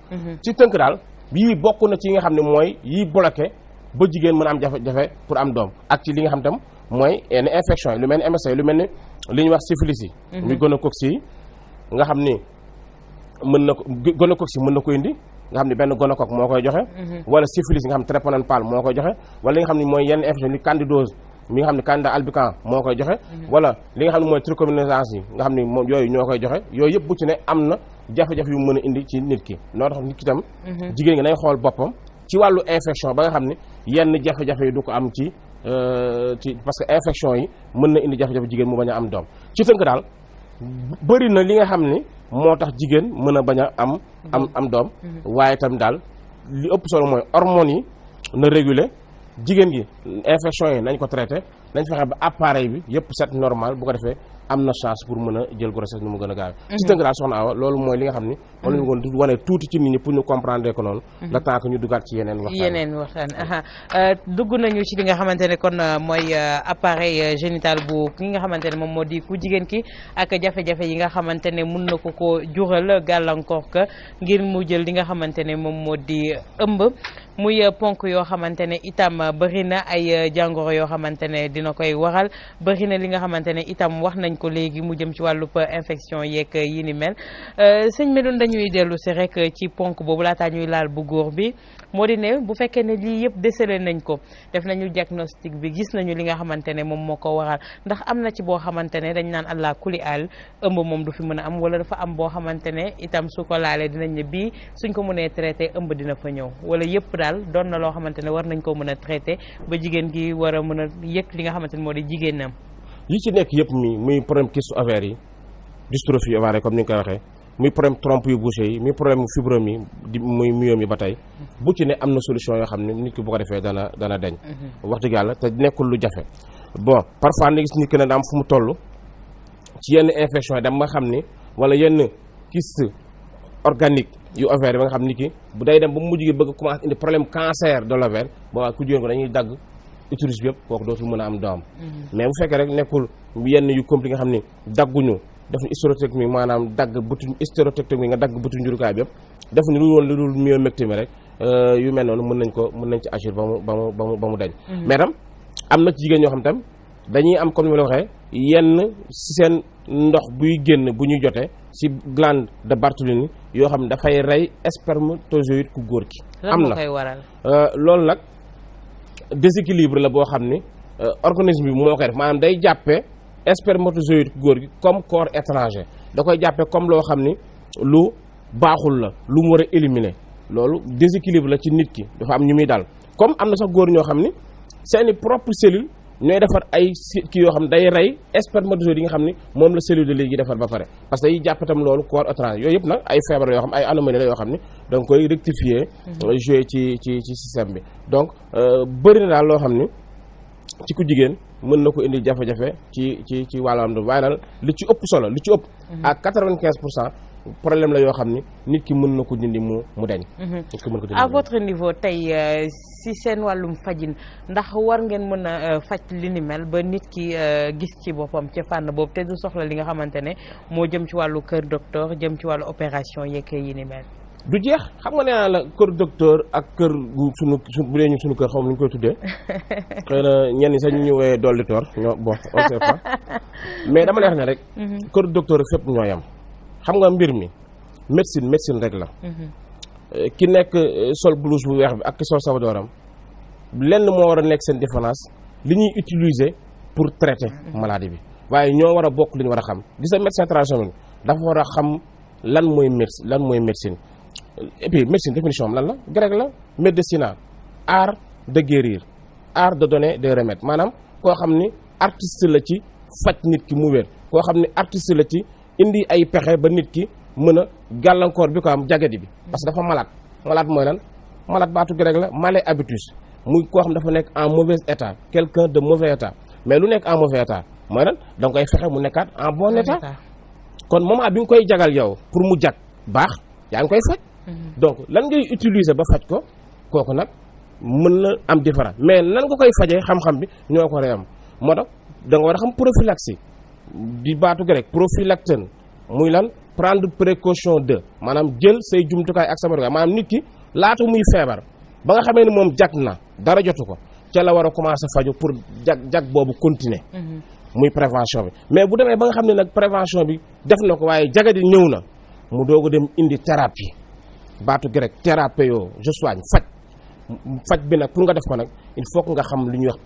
ci tënk daal yii bokk na ci yi nga xam ne mooy yii bloqué ba jigéen mën a am jafe-jafe pour am doom ak ci li nga xam tam mooy yenn infection yi lu mel ni MST lu mel ni li ñuy wax syphilis yi muy gonocoque yi nga xam ni mën na ko gonocoque mën na ko indi nga xam ne benn gonocoque moo koy joxe wala syphilis yi nga xam ne tréponine pâle moo koy joxe wala li nga xam ne mooy yenn infection ni candidose mi nga xam ne candida albicans moo koy joxe wala li nga xam ne mooy trichomonas yi nga xam ne moom yooyu ñoo koy joxe yooyu yëpp bu ci ne am na jafe-jafe yu mën a indi ci nit ki noo tax nit ki tam jigéen nga nay xool boppam ci wàllu infection ba nga xam ne yenn jafe-jafe yi du ko am ci parce que infection yi mën na indi jafe-jafe jigéen mu bañ a am doom ci tënk daal bëri na li nga xam ni moo tax jigéen mën a bañ a am doom waaye tam daal li ëpp solo mooy hormones yi na réguler jigéen gi infection yi nañ ko traité nañ fexe ba appareil bi yëpp set normal bu ko defee am na chance pour mën a jël grossesse nu mu gën a gaaw ci tënk daal soxna Awa loolu mooy li nga xam ni moom la ñu doon wane tuuti ci nit ñi pour ñu comprendre ko noonu le temps que ñu duggaat ci yeneen waxtaan dugg nañu ci li nga xamante ne kon mooy appareil génital bu ki nga xamante ne moom moo di ku jigéen ki ak jafe-jafe yi nga xamante ne mun na ko jural gàllankoor ka ngir mu jël li nga xamante ne moom moo di ëmb muy ponk yoo xamante ne itam bëri na ay jàngoro yoo xamante ne dina koy waral bëri na li nga xamante ne itam wax nañ ko léegi mu jëm ci wàllub infection yeeg yi ni mel sëñ Medoune dañuy dellu si rek ci ponk boobu laataa ñuy laal bu góor bi moo di ne bu fekkee ne lii yëpp décelé nañ ko def nañu diagnostic bi gis nañu li nga xamante ne moom moo ko waral ndax am na ci boo xamante ne dañ naan allah kuli al ëmb moom du fi mën a am wala dafa am boo xamante ne itam su ko laalee dinañ ne bii suñ ko mënee traité ëmb dina fa ñëw wala yëpp daal doon na loo xamante ne war nañ koo mën a traité ba jigéen gi war a mën a yëg li nga xamante ne moo di jigéenam. yi ci nekk yëpp muy problème kyste ovaire yi dystrophie ovaire comme ni nga koy waxee muy problème trompe yu bouché yi muy problème fibrome yi muy myome yi ba tey bu ci ne am na solution yoo xam ne nit ki bu ko defee dana deñ wax dëgg yàlla te nekkul lu jafe bon parfois nga gis nit ki ne da am fu mu toll ci yenn infection yi dem nga xam ni wala yenn kyste organique yu ovaire yi ba nga xam nit ki bu day dem ba mujj gi bëgg commencé indi problème cancer de l'ovaire ba ku jigéen ko dañuy dagg utérus bi yëpp kooku dootul mën a am doom mais bu fekkee rek nekkul yenn yu compliqué nga xam ni dagguñu def ni hystérectomie maanaam dagg butu hystérectomie nga dagg butu njurukaay bi yëpp def ni lu woon lu dul myomectomie rek yu mel noonu mën nañ ci agir ba mu dañ mais tam am na ci jigéen ñoo xam tam dañuy am comme ni ma la waxee yenn si seen ndox buy génn bu ñuy jotee si glande de Bartholini yoo xam ne dafay rey spermatozoïde ku góor ki am na loolu nag déséquilibre la boo xam ni organisme bi moo koy def maanaam day jàppee spermatozoïde ku góor gi comme corps étranger da koy jàppee comme loo xam ni lu baaxul la lu mu war a éliminer loolu déséquilibre la ci nit ki dafa am ñu muy dal comme am na sax góor ñoo xam ni seeni propre cellule ñooy defar ay kii yoo xam ne day rey spermatozoïde yi nga xam ni moom la cellule de léegi defar ba pare parce que day jàpp tam loolu corps étranger yooyu yëpp nag ay feebar yoo xam ay anomalie la yoo xam ni da nga koy rectifier jouer ci système bi donc bëri na daal loo xam ni ci ku jigéen mën na ko indi jafe-jafe ci wàllam do waaye daal li ci ëpp solo li ci ëpp à 95% problème la yoo xam ni nit ki mën na ko dindi mu deñ à votre niveau tey si seen wàllum fajin ndax war ngeen mën a faj li ni mel ba nit ki gis ci boppam ca fànn boobu te du soxla li nga xamante ne moo jëm ci wàllu kër docteur jëm ci wàllu opération yeeg yi ni mel du jeex xam nga nee naa la kër docteur ak kër sunu bu dee ñu sunu kër xaw ma nu ñu koy tuddee xëy na ñenn ñi sax ñu woowee dolli toor ñoo bon on sait pas mais dama lay wax ne rek kër docteur fépp ñoo yam xam nga mbir mi médecine rek la ki nekk sol blouse bu weex bi ak ki sol sabadooram lenn moo war a nekk seen différence li ñuy utiliser pour traiter maladie bi waaye ñoo war a bokk li ñu war a xam gis nga médecin traditionnel dafa war a xam lan mooy médecine et puis médecine définition am lan la grec la medicina art de guérir art de donner des remèdes maanaam koo xam ni artiste la ci faj nit ki mu wér koo xam ni artiste la ci indi ay pexe ba nit ki mën a gàllankoor bi ko am jagadi bi parce que dafa malade mooy lan malade baatu grec la male habitus muy koo xam dafa nekk en mauvais état quelqu'un de mauvais état mais lu nekk en mauvais état mooy lan da nga koy fexe mu nekkaat en bon état kon moment bi nga koy jagal yow pour mu jag baax yaa ngi koy faj donc lan ngay utiliser ba faj ko kooku nag mën na am différence mais nan nga koy fajee xam-xam bi ñoo ko rey am moo tax da nga war a xam prophylaxie di baatu grec prophylactène muy lan prendre précaution de maanaam jël say jumtukaay ak sa matukaay maanaam nit ki laata muy feebar ba nga xamee ne moom jag na dara jotu ko ca la war a commencer faju pour jag boobu continuer muy prévention bi mais bu demee ba nga xam ne nag prévention bi def na ko waaye jagadi ñëw na mu doog a dem indi thérapie baatu grec thérapie yoo je soigne faj bi nag pour nga def ko nag il faut que nga xam lu ñuy wax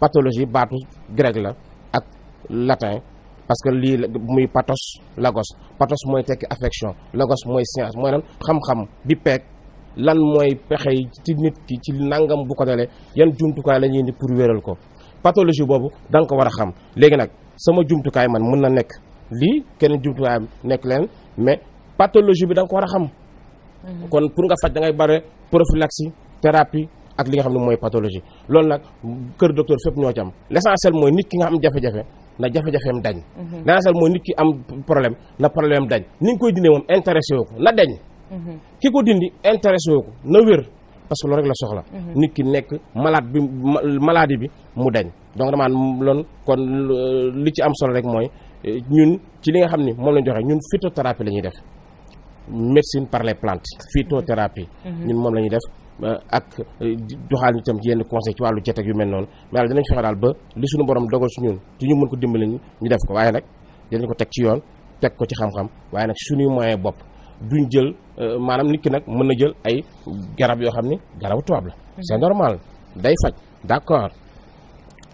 pathologie baatu grec la ak latin parce que lii muy pathos pathos mooy tekki affection logos mooy science mooy lan xam-xam bi peeg lan mooy pexe yi ci nit ki ci nangam bu ko dalee yan jumtukaay la ñuy indi pour wéral ko pathologie boobu da nga ko war a xam léegi nag sama jumtukaay man mën na nekk lii keneen jumtukaayam nekk leen mais pathologie bi da nga ko war a xam kon pour nga faj da ngay bare prophylaxie thérapie ak li nga xam ne mooy pathologie loolu nag kër docteur fépp ñoo ci am l'essentiel mooy nit ki nga am jafe-jafe na jafe-jafeem dañ l'essentiel mooy nit ki am problème na problème dañ ni nga koy dindee moom intéressé woo ko na dañ ki ko dindi intéressé woo ko na wér parce que loolu rek la soxla nit ki nekk maladie bi mu dañ donc damaa loon kon li ci am solo rek mooy ñun ci li nga xam ni moom lañ joxe ñun phytothérapie la ñuy def médecine par les plantes phytothérapie ñun moom la ñuy def ak joxaal ñu tam ci yenn conseil ci wàllu cet ak yu mel noonu mais daal dinañ fexe daal ba li suñu borom dogal ci ñun ci ñu mën ko dimbali ñu def ko waaye nag dinañ ko teg ci yoon teg ko ci xam-xam waaye nag suñuy moyen bopp duñ jël maanaam nit ki nag mën na jël ay garab yoo xam ni garabu tubaab la c'est normal day faj d'accord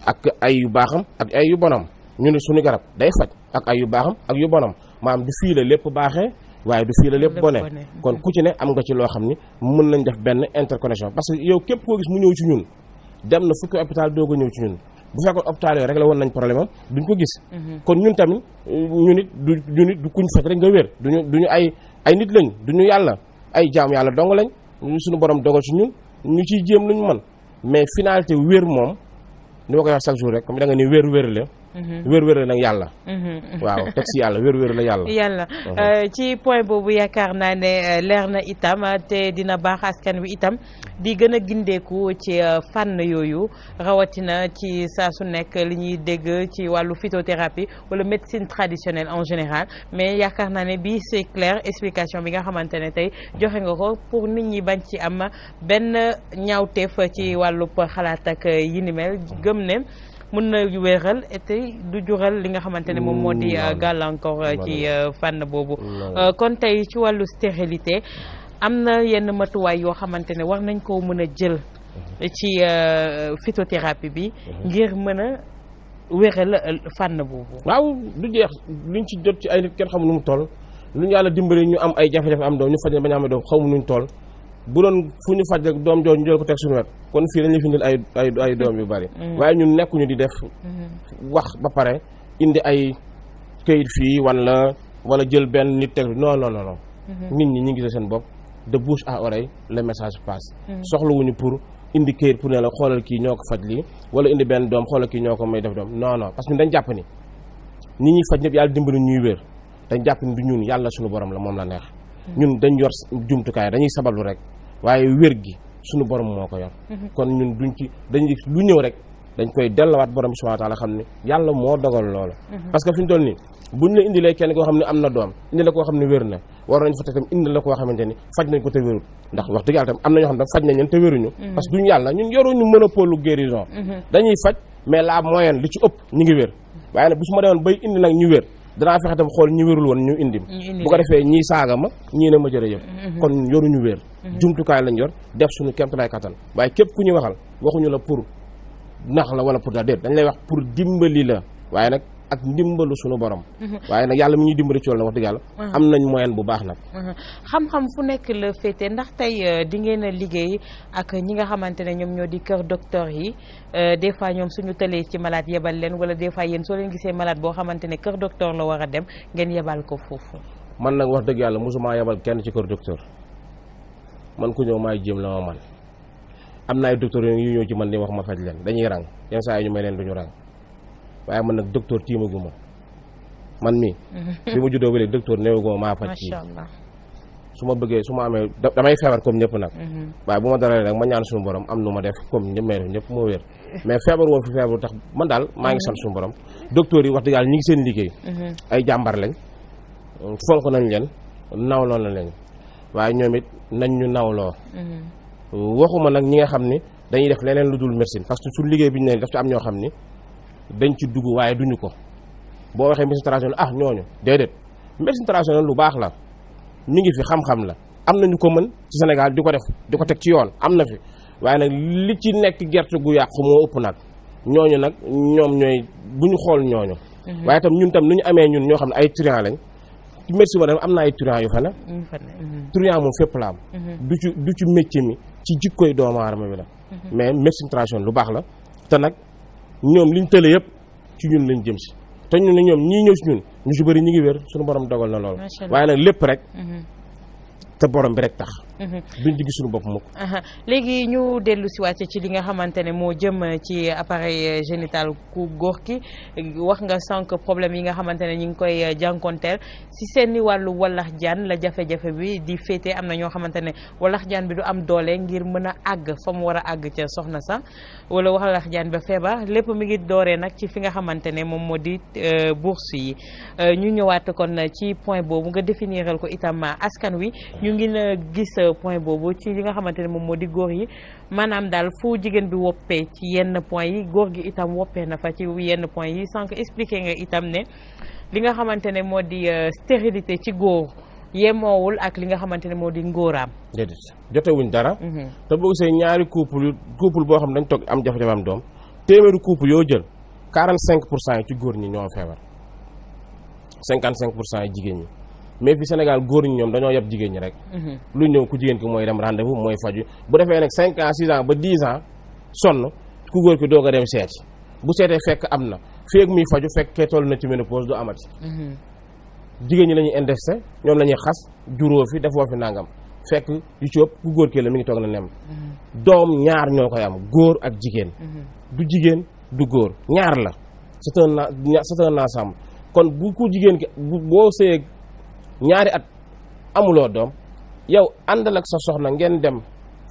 ak ay yu baaxam ak ay yu bonam ñu ne suñu garab day faj ak ay yu baaxam ak yu bonam maanaam du fii la lépp baaxee waaye du fii la lépp bone kon ku ci ne am nga ci loo xam ni mën nañ def benn interconnexion parce que yow képp koo gis mu ñëw ci ñun dem na fukki hôpital doog a ñëw ci ñun bu fekkoon hôpital yooyu rek la woon nañ problème am duñ ko gis kon ñun tamit ñu nit du kuñ faj rek nga wér duñu ay nit lañ duñu yàlla ay jaam yàlla dong lañ suñu borom dogal ci ñun ñu ciy jéem luñu mën mais finalité wér moom ni ma koy wax chaque jour rek comme da nga ni wér la wér nag yàlla waaw teg si yàlla wér la yàlla ci point boobu yaakaar naa ne leer na itam te dina baax askan wi itam di gën a gindeeku ci fànn yooyu rawatina ci saa su nekk li ñuy dégg ci wàllu phytothérapie wala médecine traditionnelle en général mais yaakaar naa ne bii c'est clair explication bi nga xamante ne tey joxe nga ko pour nit ñi bañ ci am benn ñaawteef ci wàllub xalaat ak yi ni mel gëm ne mën na wéeral et du jural li nga xamante ne moom moo di gàllankoor ci fànn boobu kon tey ci wàllu stérilité am na yenn matuwaay yoo xamante ne war nañ koo mën a jël ci phytothérapie bi ngir mën a wéeral fànn boobu waaw du jeex luñ ci jot ci ay nit kenn xamu nu mu toll lu ñu yàlla dimbali ñu am ay jafe-jafe am doom ñu faj bañ am doom xamu nuñ toll bu doon fu ñu faj rek doom jooju ñu jël ko teg suñu wet kon fii dañuy findil ay doom yu bari waaye ñun nekkuñu di def wax ba pare indi ay këyit fii wala jël benn nit teg non nit ñi ñu ngi seen bopp de bouche à oreille le message passe soxlawuñu pour indi këyit pour ne la xoolal kii ñoo ko faj lii wala indi benn doom xoolal kii ñoo ko may def doom non parce que ñun dañ jàpp ni ñi ñuy faj ñëpp yàlla dimbali ñuy wér dañ jàpp ni du ñun yàlla suñu borom la moom la neex ñun dañ yor jumtukaay dañuy sabalu rek waaye wér gi suñu borom moo ko yor kon ñun duñ ci dañuy lu ñëw rek dañ koy dellawaat borom bi subhanahu wa taala xam ne yàlla moo dogal loolu parce que fi ñu toll nii buñ la indilee kenn koo xam ne am na doom indi la koo xam ne wér na war nañ fa te tam indi la koo xamante ni faj nañ ko te wérul ndax wax dëgg yàlla tam am na ñoo xam ne faj nañ leen te wéruñu parce que duñu yàlla ñun yoruñu monopole guérison dañuy faj mais la moyenne li ci ëpp ñu ngi wér waaye nag bu su ma demoon bay indi nag ñu wér danaa fexe tam xool ñi wérul woon ñu indi bu ko defee ñii saaga ma ñii ne ma jërëjëf kon yoruñu wér jumtukaay lañ yor def suñu kéemtalaay kattan waaye képp ku ñuy waxal waxuñu la pour nax la wala pour da déet dañ lay wax pour dimbali la waaye nag ak ndimbalu suñu borom waaye nag yàlla mi ñuy dimbali ci loolu nag wax dëgg yàlla am nañ moyen bu baax nag xam-xam fu nekk la féete ndax tey di ngeen a liggéey ak ñi nga xamante ne ñoom ñoo di kër docteur yi des fois ñoom suñu tëlee ci malade yebal leen wala des fois yéen soo leen gisee malade boo xamante ne kër docteur la war a dem ngeen yebal ko foofu. man nag wax dëgg yàlla mosuma yebal kenn ci kër docteur man ku ñëw maay jéem la ma man am na ay docteur yu ñëw ci man di wax ma faj leen dañuy rang yenn saa yi ñu may leen duñu rang waaye man nag docteur tiimaguma man mii bi ma juddoo ba léegi docteur néewaguma maa faj kii su ma bëggee su ma amee damay feebar comme ñëpp nag waaye bu ma daralee nag ma ñaan suñu borom am nu ma def comme ñëpp may def ñëpp moo wér mais feebar woon fi feebar tax man daal maa ngi sant suñu borom docteur yi wax dëgg yàlla ñi ngi seen liggéey ay jàmbar lañ fonk nañ leen nawloo na leen waaye ñoom it nañ ñu nawloo waxuma nag ñi nga xam ni dañuy def leneen lu dul médecine parce que suñu liggéey bi ñu ne daf ci am ñoo xam ni dañ ci dugg waaye duñu ko boo waxee médecine traditionnelle ah ñooñu déedéet médecine traditionnelle lu baax la mi ngi fi xam-xam la am na ñu ko mën ci Sénégal di ko def di ko teg ci yoon am na fi waaye nag li ci nekk gerte gu yàqu moo ëpp nag ñooñu nag ñoom ñooy bu ñu xool ñooñu waaye tam ñun tam nu ñu amee ñun ñoo xam ne ay truand lañ ci médecine ba am na ay truand yu fa ne truand moom fépp la am du ci métier mi ci jikkoy doomu aadama bi la mais médecine traditionnelle lu baax la te nag ñoom liñ tële yëpp ci ñun lañ jëm si te ñun ne ñoom ñii ñëw si ñun ñu si bëri ñi ngi wér suñu borom dogal na loolu waaye nag lépp rek te borom bi rek tax duñ ci gis suñu bopp mukk léegi ñu dellu si wàcce ci li nga xamante ne moo jëm ci appareil génital ku góor ki wax nga sànq problème yi nga xamante ne ñu ngi koy jànkonteel si seeni wàllu wallax jaan la jafe-jafe bi di féete am na ñoo xamante ne wallax jaan bi du am doole ngir mën a àgg fa mu war a àgg ca soxna sax wala wallax jaan ba feebar lépp mi ngi dooree nag ci fi nga xamante ne moom moo di bourse yi ñu ñëwaat kon ci point boobu nga définiral ko itam askan wi ñu ngi na gis point boobu ci li nga xamante ne moom moo di góor yi maanaam daal fu jigéen bi woppee ci yenn point yi góor gi itam woppee na fa ci yenn point yi sànq expliqué nga itam ne li nga xamante ne moo di stérilité ci góor yemoowul ak li nga xamante ne moo di ngóoraam déedéet jotewuñ dara te boo gisee ñaari couple boo xam ne dañ toog am jafe-jafe am doom téeméeri couple yoo jël 45% yi ci góor ñi ñoo feebar 55% yi jigéen ñi mais fi Sénégal góor ñi ñoom dañoo yab jigéen ñi rek lu ñëw ku jigéen ki mooy dem rendez-vous mooy faju bu defee nag 5 ans 6 ans ba 10 ans sonn ku góor ki doog a dem seeti bu seetee fekk am na feeg muy faju fekkee toll na ci ménopause du amati jigéen ñi la ñuy indexé ñoom la ñuy xas juróo fi defoo fi nangam fekk yu ci ëpp ku góor ki la mi ngi toog na nem doom ñaar ñoo koy am góor ak jigéen du jigéen du góor ñaar la c'est un ensemble kon bu ku jigéen ki boo sëyee ñaari at amuloo doom yow àndal ak sa soxna ngeen dem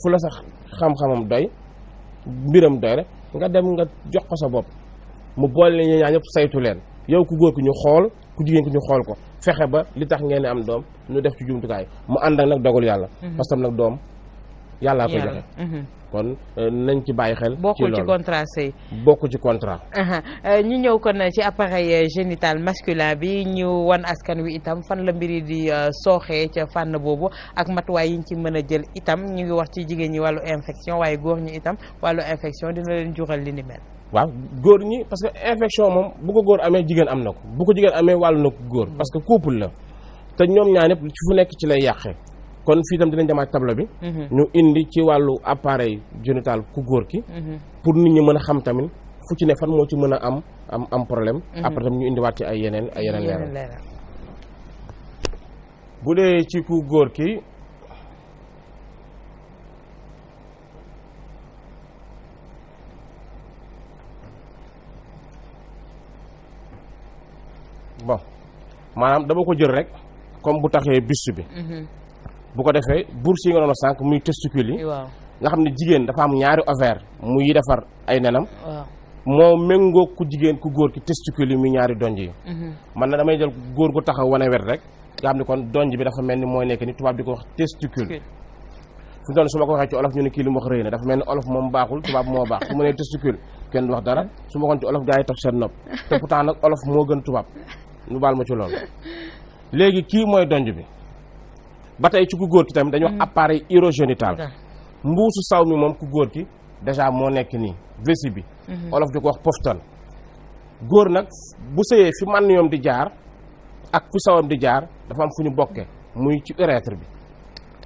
fu la sax xam-xamam doy mbiram doy rek nga dem nga jox ko sa bopp mu boole leen ñaar ñëpp saytu leen yow ku góor ki ñu xool ku jigéen ki ñu xool ko fexe ba li tax ngeen am doom ñu def ci jumtukaay mu ànd ak nag dogal yàlla parce que nag doom yàllaa koy joxe kon nañ ci bàyyi xel. bokkul ci contrat sëy. bokkul ci contrat. ñu ñëw kon ci appareil génital masculin bi ñu wan askan wi itam fan la mbiri di sooxee ca fànn boobu ak matuwaay yi ñu ci mën a jël itam ñu ngi wax ci jigéen ñi wàllu infection waaye góor ñi itam wàllu infection dina leen jural li ni mel. waaw góor ñi parce que infection moom bu ko góor amee jigéen am na ko bu ko jigéen amee wàllu na ko góor parce que couple la te ñoom ñaar ñëpp ci fu nekk ci lay yàqee. kon fii tam dinañ jamaat tableau bi ñu indi ci wàllu appareil génital ku góor ki pour nit ñi mën a xam tamit fu ci ne fan moo ci mën a am problème après tam ñu indiwaat ci ay yeneen leeral bu dee ci ku góor ki bon maanaam dama ko jël rek comme bu taxee buste bi bu ko defee bourse yi nga doon a sànq muy testicule yi nga xam ne jigéen dafa am ñaari ovaire muy defar ay nenam moo méngoo ku jigéen ku góor ki testicule yi muy ñaari donj yi man na damay jël góor gu taxaw wane wet rek nga xam ne kon donj bi dafa mel ni mooy nekk ni tubaab di ko wax testicule fu mu doon su ma ko waxee ci olof ñu ne kii li mu wax rëy na dafa mel ni olof moom baaxul tubaab moo baax su ma nee testicule kenn du wax dara su ma koon ci olof gaa yi taf seen nopp te pourtant nag olof moo gën tubaab ñu baal ma ci loolu léegi kii mooy donj bi ba tey ci ku góor ki tamit dañu wax appareil urogénital mbuusu saw mi moom ku góor ki déjà moo nekk nii vessie bi olof di ko wax poftan góor nag bu sëyee fi man ñoom di jaar ak fi sawam di jaar dafa am fu ñu bokke muy ci urètre bi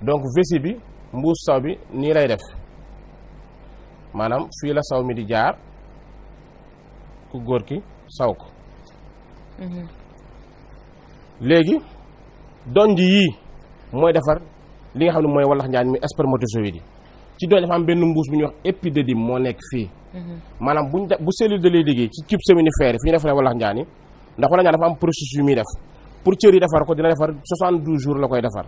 donc vessie bi mbuus saw bi nii lay def maanaam fii la saw mi di jaar ku góor ki saw ko léegi donj yii mooy defar li nga xam ne mooy wallax njaan mi spermatozoïde yi ci doon dafa am benn mbuus bu ñuy wax épididyme moo nekk fii maanaam bu cellule da lay liggéey ci tube séminifère yi fi ñu defaree wallax njaan yi ndax wallax njaan dafa am processus yu muy def pour cër yi defar ko dina defar 72 jours la koy defar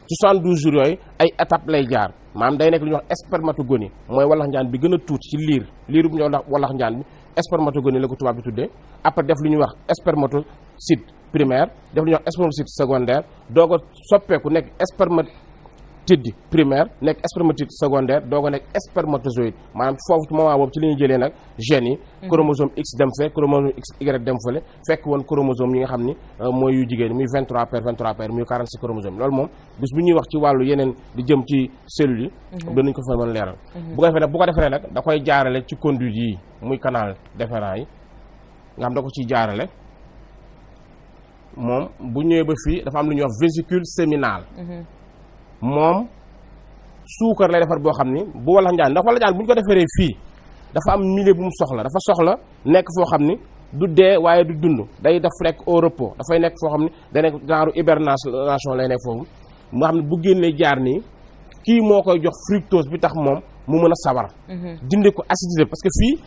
ci 72 jours yooyu ay étape lay jaar maanaam day nekk lu ñuy wax spermatogonie mooy wallax njaan bi gën a tuuti ci liir bu ñuy wax wallax njaan bi spermatogonie la ko tubaab bi tuddee après def lu ñuy wax spermatocyte primaire def lu ñuy wax spermatocyte secondaire doog a soppeeku nekk spermatide primaire nekk spermatide secondaire doog a nekk spermatozoïde maanaam foofu ci moment boobu ci li ñuy jëlee nag gènes yi chromosome X dem fee chromosome XY dem fële fekk woon chromosome yi nga xam ni mooy yu jigéen muy 23 paires muy 46 chromosome loolu moom bis bu ñuy wax ci wàllu yeneen di jëm ci cellules yi danañ ko fa mën leeral bu ko defee nag bu ko defee nag da koy jaarale ci conduite yi muy canal déférent yi nga xam da ko ciy jaarale moom bu ñëwee ba fii dafa am lu ñuy wax vésicule séminale moom suukar lay defar boo xam ni bu wallax njaan ndax wallax njaan bu ñu ko defaree fii dafa am milieu bu mu soxla dafa soxla nekk foo xam ni du dee waaye du dund day def nekk au repos dafay nekk foo xam ni day nekk genre hibernation lay nekk foofu nga xam ne bu génnee jaar nii kii moo koy jox fructose bi tax moom mu mën a sawar dindi ko acidité parce que fii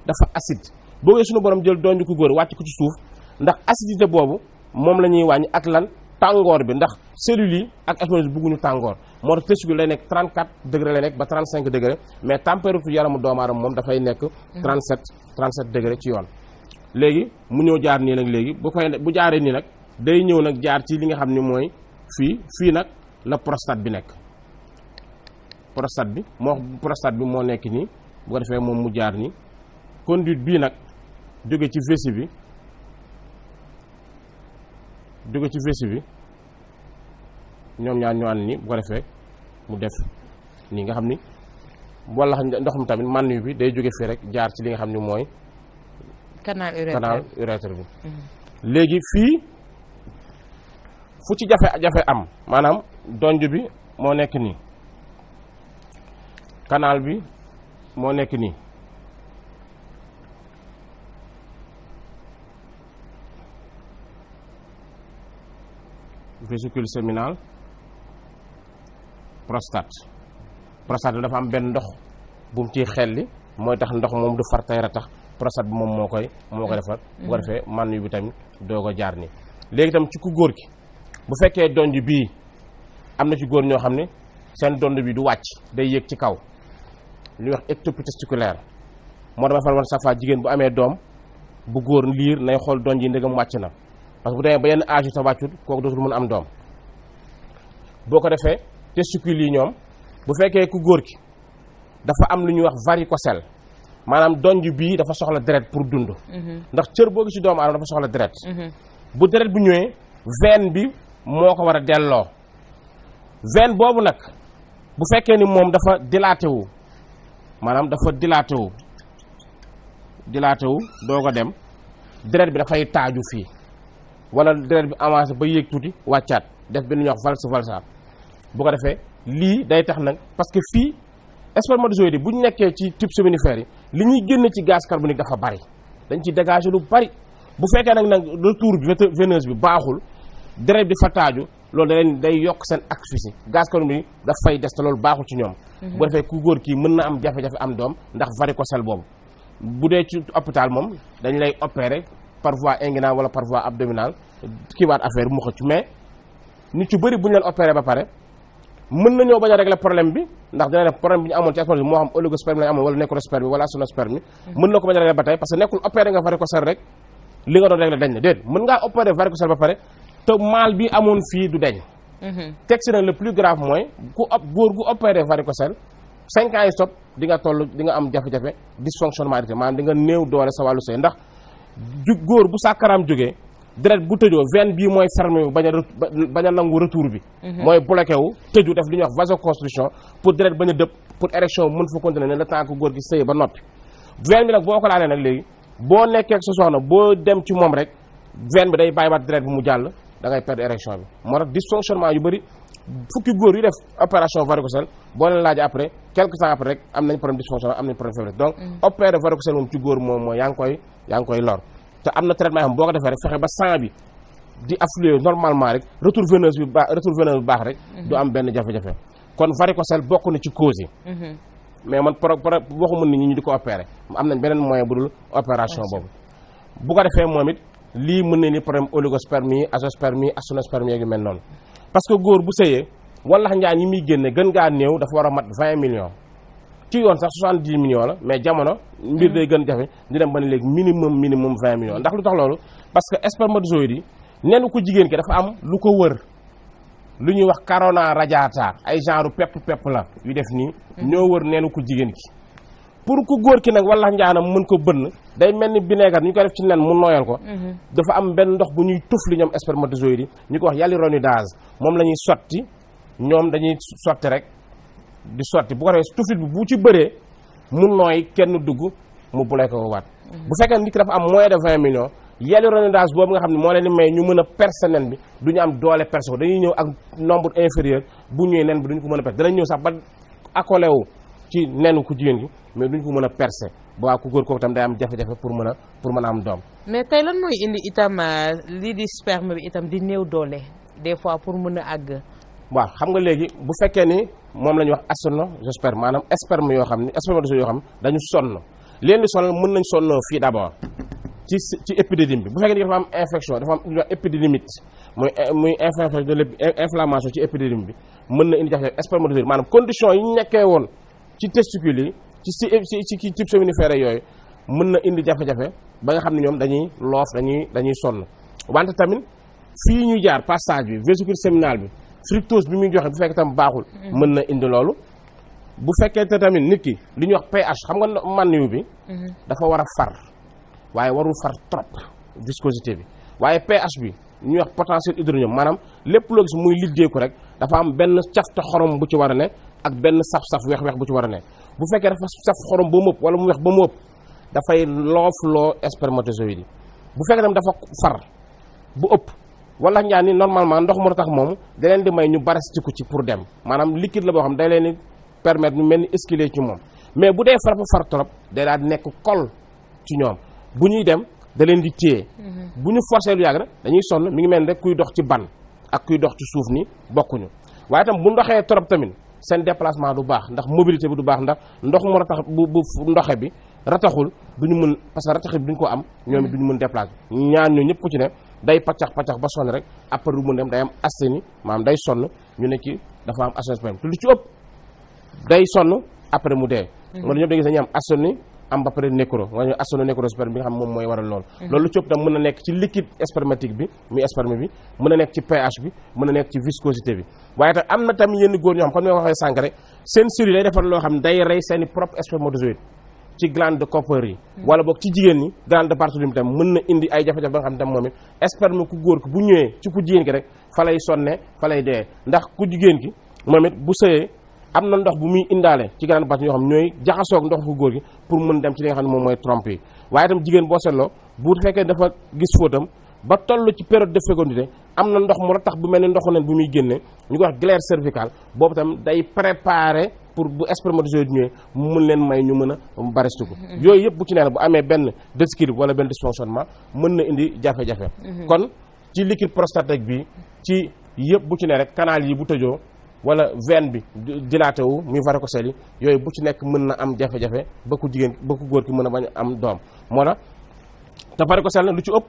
dafa acide boo suñu borom jël donju ko góor wàcc ko ci suuf ndax acidité boobu moom la ñuy wàññi ak lan tàngoor bi ndax cellules yi ak spermatozoïdes bëgguñu tàngoor moo tax testicule lay nekk 34 degré lay nekk ba 35 degré mais température yaramu doomu aadama moom dafay nekk 37 degré ci yoon léegi mu ñëw jaar nii nag léegi bu jaaree nii nag day ñëw nag jaar ci li nga xam ni mooy fii nag la prostate bi nekk prostate bi moo nekk nii bu ko defee moom mu jaar nii conduite bii nag jóge ci vessie bi ñoom ñaar ñu ànd ni bu ko defee mu def nii nga xam ni wala ndox mi tamit mànn bi day jóge fii rek jaar ci li nga xam ni mooy canal urètre bi léegi fii fu ci jafe-jafe am maanaam donj bi moo nekk nii canal bi moo nekk nii vésicule séminale prostate bi dafa am benn ndox bu mu ciy xelli mooy tax ndox moom du far tayra tax prostate bi moom moo koy defar bu ko defee man bi tamit doo ko jaar nii léegi tam ci ku góor ki bu fekkee donj bii am na ci góor ñoo xam ne seen donj bi du wàcc day yéeg ci kaw li ñuy wax ectopie testiculaire moo dama far woon safa jigéen bu amee doom bu góor liir nay xool donj yi ndegam wàcc na parce que bu demee ba yenn âge yu sa wàccut kooku dootul mën am doom boo ko defee testicules yi ñoom bu fekkee ku góor ki dafa am lu ñuy wax varicocèle maanaam donj bii dafa soxla deret pour dund ndax cër boo gis ci doomu aadama dafa soxla deret bu deret bu ñëwee veine bi moo ko war a delloo veine boobu nag bu fekkee ni moom dafa dilaté wu maanaam dafa dilaté wu doo ko dem deret bi dafay taaju fii wala deret bi avancé ba yéeg tuuti wàccaat def benn ñuy wax valse bu ko defee lii day tax nag parce que fii spermatozoïdes yi bu ñu nekkee ci tube séminifère yi li ñuy génn ci gaz carbonique dafa bari dañ ci dégager lu bari bu fekkee nag retour bi veineuse bi baaxul deret bi fa taaju loolu da leen day yokk seen asphyxie gaz carbonique daf fay des te loolu baaxul ci ñoom bu ko defee ku góor kii mën na am jafe-jafe am doom ndax varicocèle boobu bu dee ci hôpital moom dañ lay opérer par voie inguinale wala par voie abdominale kiiwaat affaire mu xëcc mais nit yu bëri bu ñu leen opéré ba pare mën nañoo bañ a régler problème bi ndax dina def problème bi ñu amoon ci sperme bi moo xam oligosperme lañu amoon wala nécrosperme wala aténosperme mën na ko bañ a régler ba tey parce que nekkul opéré nga varicocèle rek li nga doon régler dañ na déet mën ngaa opéré varicocèle ba pare te mal bi amoon fii du deñ teg si nag le plus grave mooy góor gu opéré varicocèle 5 ans yi stop di nga am jafe-jafe dysfonctionnement érectile maanaam di nga néew doole sa wàllu sëy ndax góor bu sàkkaraam jógee deret bu tëjoo veine bii mooy fermé wu bañ a nangu retour bi mooy bloqué wu tëju def li ñuy wax vasoconstriction pour deret bañ a dëpp pour érection mën fa continuer ne le temps que góor gi sëy ba noppi veine bi nag boo ko laalee nag léegi boo nekkee ak sa soxna boo dem ci moom rek veine bi day bàyyiwaat deret bi mu jàll da ngay perdre érection bi moo tax dysfonctionnement yu bëri fukki góor yu def opération varicocèle boo leen laajee après quelque temps après rek am nañ problème dysfonctionnement am nañ problème faiblesse donc opérer varicocèle moom ci góor moom mooy yaa ngi koy lor te am na traitement yoo xam boo ko defee rek fexe ba sang bi di affluer normalement rek retour veineuse bi baax rek du am benn jafe-jafe kon varicocèle bokk na ci cause yi mais man waxuma nit ñi ñu di ko opérer am nañ beneen moyen bu dul opération boobu bu ko defee moom it lii mën na ni problème oligospermie azoospermie actinospermie yu mel noonu parce que góor bu sëyee walax njaan yi muy génne gën ngaa néew dafa war a mat 20 millions ci yoon sax 70 millions la mais jamono mbir day gën jafe di dem ba ne léegi minimum 20 millions ndax lu tax loolu parce que spermatozoïde yi nenu ko jigéen ki dafa am lu ko wër lu ñuy wax corona radiata ay genre pepp la yu def nii ñoo wër neenu ko jigéen ki pour ku góor ki nag wala njaanam mën ko bënn day mel ni vinaigre ñu ko def ci nen mu nooyal ko dafa am benn ndox bu ñuy tufli ñoom spermatozoïdes yi ñu ko wax hyaluronidase moom la ñuy sotti ñoom dañuy sotti rek di sotti bu ko defee tuflit bi bu ci bëree mu nooy kenn dugg mu bloqué ko waat bu fekkee nit ki dafa am moins de 20 millions hyaluronidase boobu nga xam ne moo leen di may ñu mën a percer nen bi du ñu am doole percer ko dañuy ñëw ak nombre inférieur bu ñëwee nen bi duñu ko mën a percer danañ ñëw sax ba accolé wu ci nenu ku jigéen gi mais duñ ko mën a percer ba ku góor kooku tam day am jafe-jafe pour mën a am doom. mais tey lan mooy indi itam lii di sperme bi itam di néew doole des fois pour mën a àgg. waaw xam nga léegi bu fekkee ni moom la ñuy wax asténosperme maanaam sperme yoo xam ni spermatozoïdes yoo xam dañu sonn leen di sonal mën nañ sonn fii d'abord ci épididyme bi bu fekkee ni dafa am infection dafa am lu ñuy wax épididymite muy inflammation ci épididyme bi mën na indi jafe-jafe spermatozoïde maanaam condition yi ñu nekkee woon ci testicule yi ci tube séminifère yooyu mën na indi jafe-jafe ba nga xam ne ñoom dañuy loof dañuy sonn wante tamit fii ñuy jaar passage bi vésicule séminale bi fructose bi muy joxe bu fekkee tam baaxul mën na indi loolu bu fekkee te tamit nit ki li ñuy wax pH xam nga maniw bi dafa war a far waaye warul far trop viscosité bi waaye pH bi ñuy wax potentiel hydronium maanaam lépp loo gis muy liddeeku rek dafa am benn cafta xorom bu ci war a ne ak benn saf-saf weex-weex bu ci war a ne bu fekkee dafa saf xorom ba mu ëpp wala mu weex ba mu ëpp dafay loofloo spermatozoïde yi bu fekkee tam dafa far bu ëpp wala njaan ni normalement ndox mu tax moom da leen di may ñu barastiku ci pour dem maanaam liquide la boo xam day leen di permettre ñu mel ni escalier ci moom mais bu dee far trop day daal di nekk col ci ñoom bu ñuy dem da leen di téye bu ñu forcé lu yàgg rek dañuy sonn mi ngi mel ni rek kuy dox ci ban ak kuy dox ci suuf ni bokkuñu waaye tam bu ndoxee trop tamit seen déplacement du baax ndax mobilité bi du baax ndax ndox mu ratax bu ndoxe bi rataxul duñu mën parce que ratax bi duñ ko am ñoom it duñu mën déplacer ñaan ñoo ñëpp ku ci ne day paccax ba sonn rek après du mën dem day am asthénie maanaam day sonn ñu ne ci dafa am asthénie te lu ci ëpp day sonn après mu dee wala ñëpp da gis dañuy am asthénie am ba pare nécro wala asténonécrosperme bi nga xam moom mooy waral loolu loolu lu ci ëpp tam mën na nekk ci liquide spermatique bi muy sperme bi mën na nekk ci pH bi mën na nekk ci viscosité bi waaye tam am na tamit yenn góor ñoo xam comme ni ma waxee sànq rek seen cellule day defar loo xam day rey seen i propre spermatozoïde ci glande de Cooper yi wala boog ci jigéen ñi glande de Bartholin tam mën na indi ay jafe-jafe ba nga xam ne tam moom it sperme ku góor ki bu ñëwee ci ku jigéen ki rek fa lay sonne fa lay dee ndax ku jigéen ki moom it bu sëyee am na ndox bu muy indaale ci glande de Bartholin yoo xam ñooy jaxasoog ndox ku góor gi pour mën dem ci li nga xam ne moom mooy trompe yi waaye tam jigéen boo seetloo bu fekkee dafa gis fóotam ba toll ci période de fécondité am na ndox mu ratax bu mel ni ndoxu nen bu muy génne ñu ko wax glaire cervicale boobu tam day préparer pour bu spermatozoïde ñëwee mu mën leen may ñu mën a baristiku yooyu yëpp bu ci nee bu amee benn déséquilibre wala benn dysfonctionnement mën na indi jafe-jafe kon ci liquide prostatique bi ci yëpp bu ci ne rek canal yi bu tëjoo wala veine bi dilaté wu muy varicocèle yi yooyu bu ci nekk mën na am jafe-jafe ba ku jigéen ba ku góor ki mën a bañ am doom moo tax te varicocèle nag lu ci ëpp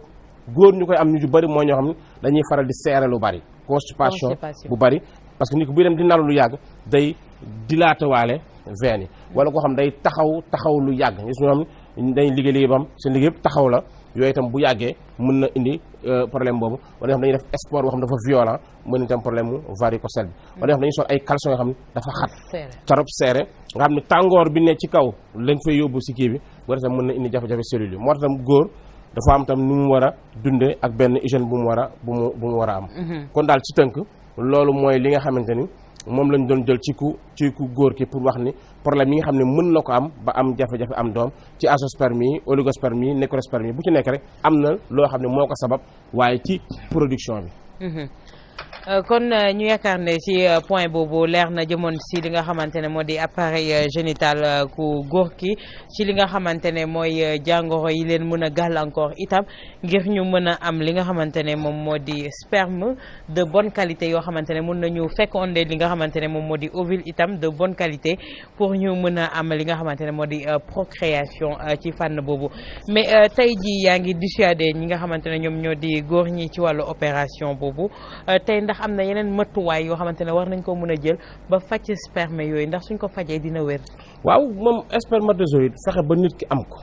góor ñu koy am ñu bari mooy ñoo xam ne dañuy faral di seere lu bari constipation bu bari parce que nit ko buy dem di nalu lu yàgg day dilaté waale veine yi wala koo xam day taxaw lu yàgg gis ñoo xam ne dañuy liggéey bam seen liggéey yëpp taxaw la yooyu itam bu yàggee mën na indi problème boobu wala yoo xam dañuy def sport boo xam dafa violent mën na itam problème mu varicocèle bi wala yoo xam dañuy sol ay caleçon yoo xam ne dafa xat trop serré nga xam ne tàngoor bi ne ci kaw lañ fay yóbbu si kii bi wala itam mën na indi jafe-jafe cellules yi moo tax tam góor dafa am tam ni mu war a dundee ak benn hygiène bu mu war a am kon daal ci tënk loolu mooy li nga xamante ni moom lañ doon jël ci ku góor ki pour wax ni problème yi nga xam ne mën na ko am ba am jafe-jafe am doom ci azoospermie oligospermie nécrospermie bu ci nekk rek am na loo xam ne moo ko sabab waaye ci production bi. kon ñu yaakaar ne ci point boobu leer na jëmoon si li nga xamante ne moo di appareil génital ku góor ki ci li nga xamante ne mooy jàngoro yi leen mën a gàllankoor itam ngir ñu mën a am li nga xamante ne moom moo di sperme de bonne qualité yoo xamante ne mën nañu féconder li nga xamante ne moom moo di ovule itam de bonne qualité pour ñu mën a am li nga xamante ne moo di procréation ci fànn boobu mais tey jii yaa ngi dissuader ñi nga xamante ne ñoom ñoo di góor ñi ci wàllu opération boobu tey ndax am na yeneen matuwaay yoo xamante ne war nañ ko mën a jël ba faj sperme yooyu ndax suñ ko fajee dina wér. waaw moom spermatozoïde fexe ba nit ki am ko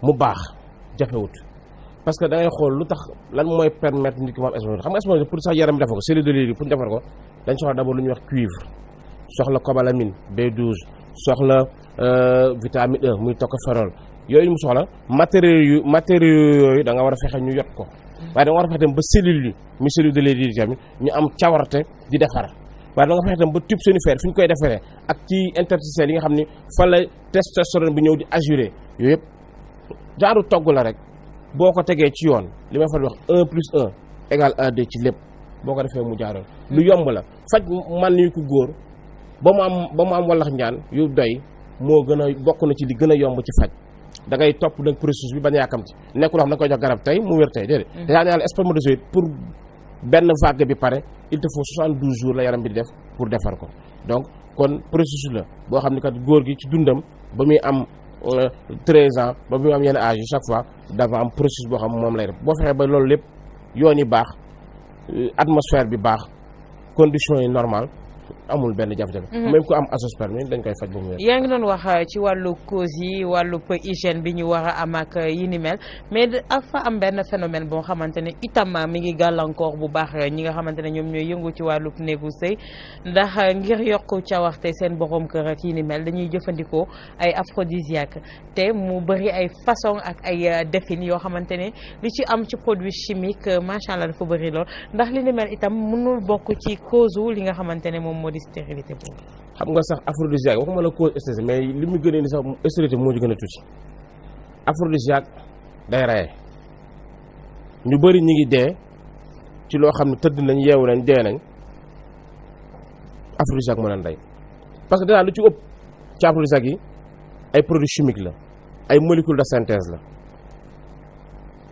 mu baax jafewut parce que da ngay xool lu tax lan mooy permettre nit ki mu am spermatozoïde xam nga spermatozoïde pour sax yaram defar ko cellule de Leydig pour defar ko dañ soxla d'abord lu ñuy wax cuivre soxla cobalamine B12 soxla vitamine E muy tocopherol yooyu mu soxla matériaux yooyu da nga war a fexe ñu yot ko. waaye da nga war a fexe tam ba cellules yi muy cellule de Leydig tamit ñu am cawarte di defar waaye da nga fexe tam ba tube somnifère fi ñu koy defaree ak ci interstitiels yi nga xam ni fa la testostérone bi ñëw di ajurer yooyu yëpp genre togg la rek boo ko tegee ci yoon li may fa di wax 1 plus 1 égale 1/2 ci lépp boo ko defee mu jaaroon lu yomb la faj man yu ko góor ba mu am wallax njaan yu doy moo gën a bokk na ci li gën a yomb ci faj da ngay topp nag processus bi bañ a yàkkamti nekkul loo xam da nga koy jox garab tey mu wér tey déedéet dèjà nee naa la spermatozoïde pour benn vague bi pare il te faut 72 jours la yaram bi di def pour defar ko donc kon processus la boo xam ni kat góor gi ci dundam ba muy am 13 ans ba muy am yenn âge yi chaque fois dafa am processus boo xam moom lay def boo fexee ba loolu lépp yoon yi baax atmosphère bi baax conditions yi normal amul benn jafe-jafe. même ku am azoospermie dañ koy faj ba mu wér. yaa ngi doon wax ci wàllu cause yi wàllu hygiène bi ñu war a am ak yi ni mel mais dafa am benn phénomène boo xamante ne itam mi ngi gàllankoor bu baax ñi nga xamante ne ñoom ñooy yëngu ci wàllu néegu sëy ndax ngir yokk cawarte seen borom kër ak yi ni mel dañuy jëfandikoo ay aphrodisiaque te mu bëri ay façon ak ay defin yoo xamante ne li ci am ci produit chimique macha allah dafa bëri lool ndax li ni mel itam mënul bokk ci cause li nga xamante ne moom moo di stérilité boobu. xam nga sax aphrodisiaque waxuma la cause stérilité mais li mu gënee ni sax stérilité moo ci gën a tuuti aphrodisiaque day reye ñu bëri ñi ngi dee ci loo xam ne tëdd nañ yeewu nañ dee nañ aphrodisiaque moo leen rey parce que danaa lu ci ëpp ci aphrodisiaque yi ay produits chimiques la ay molécules de synthèse la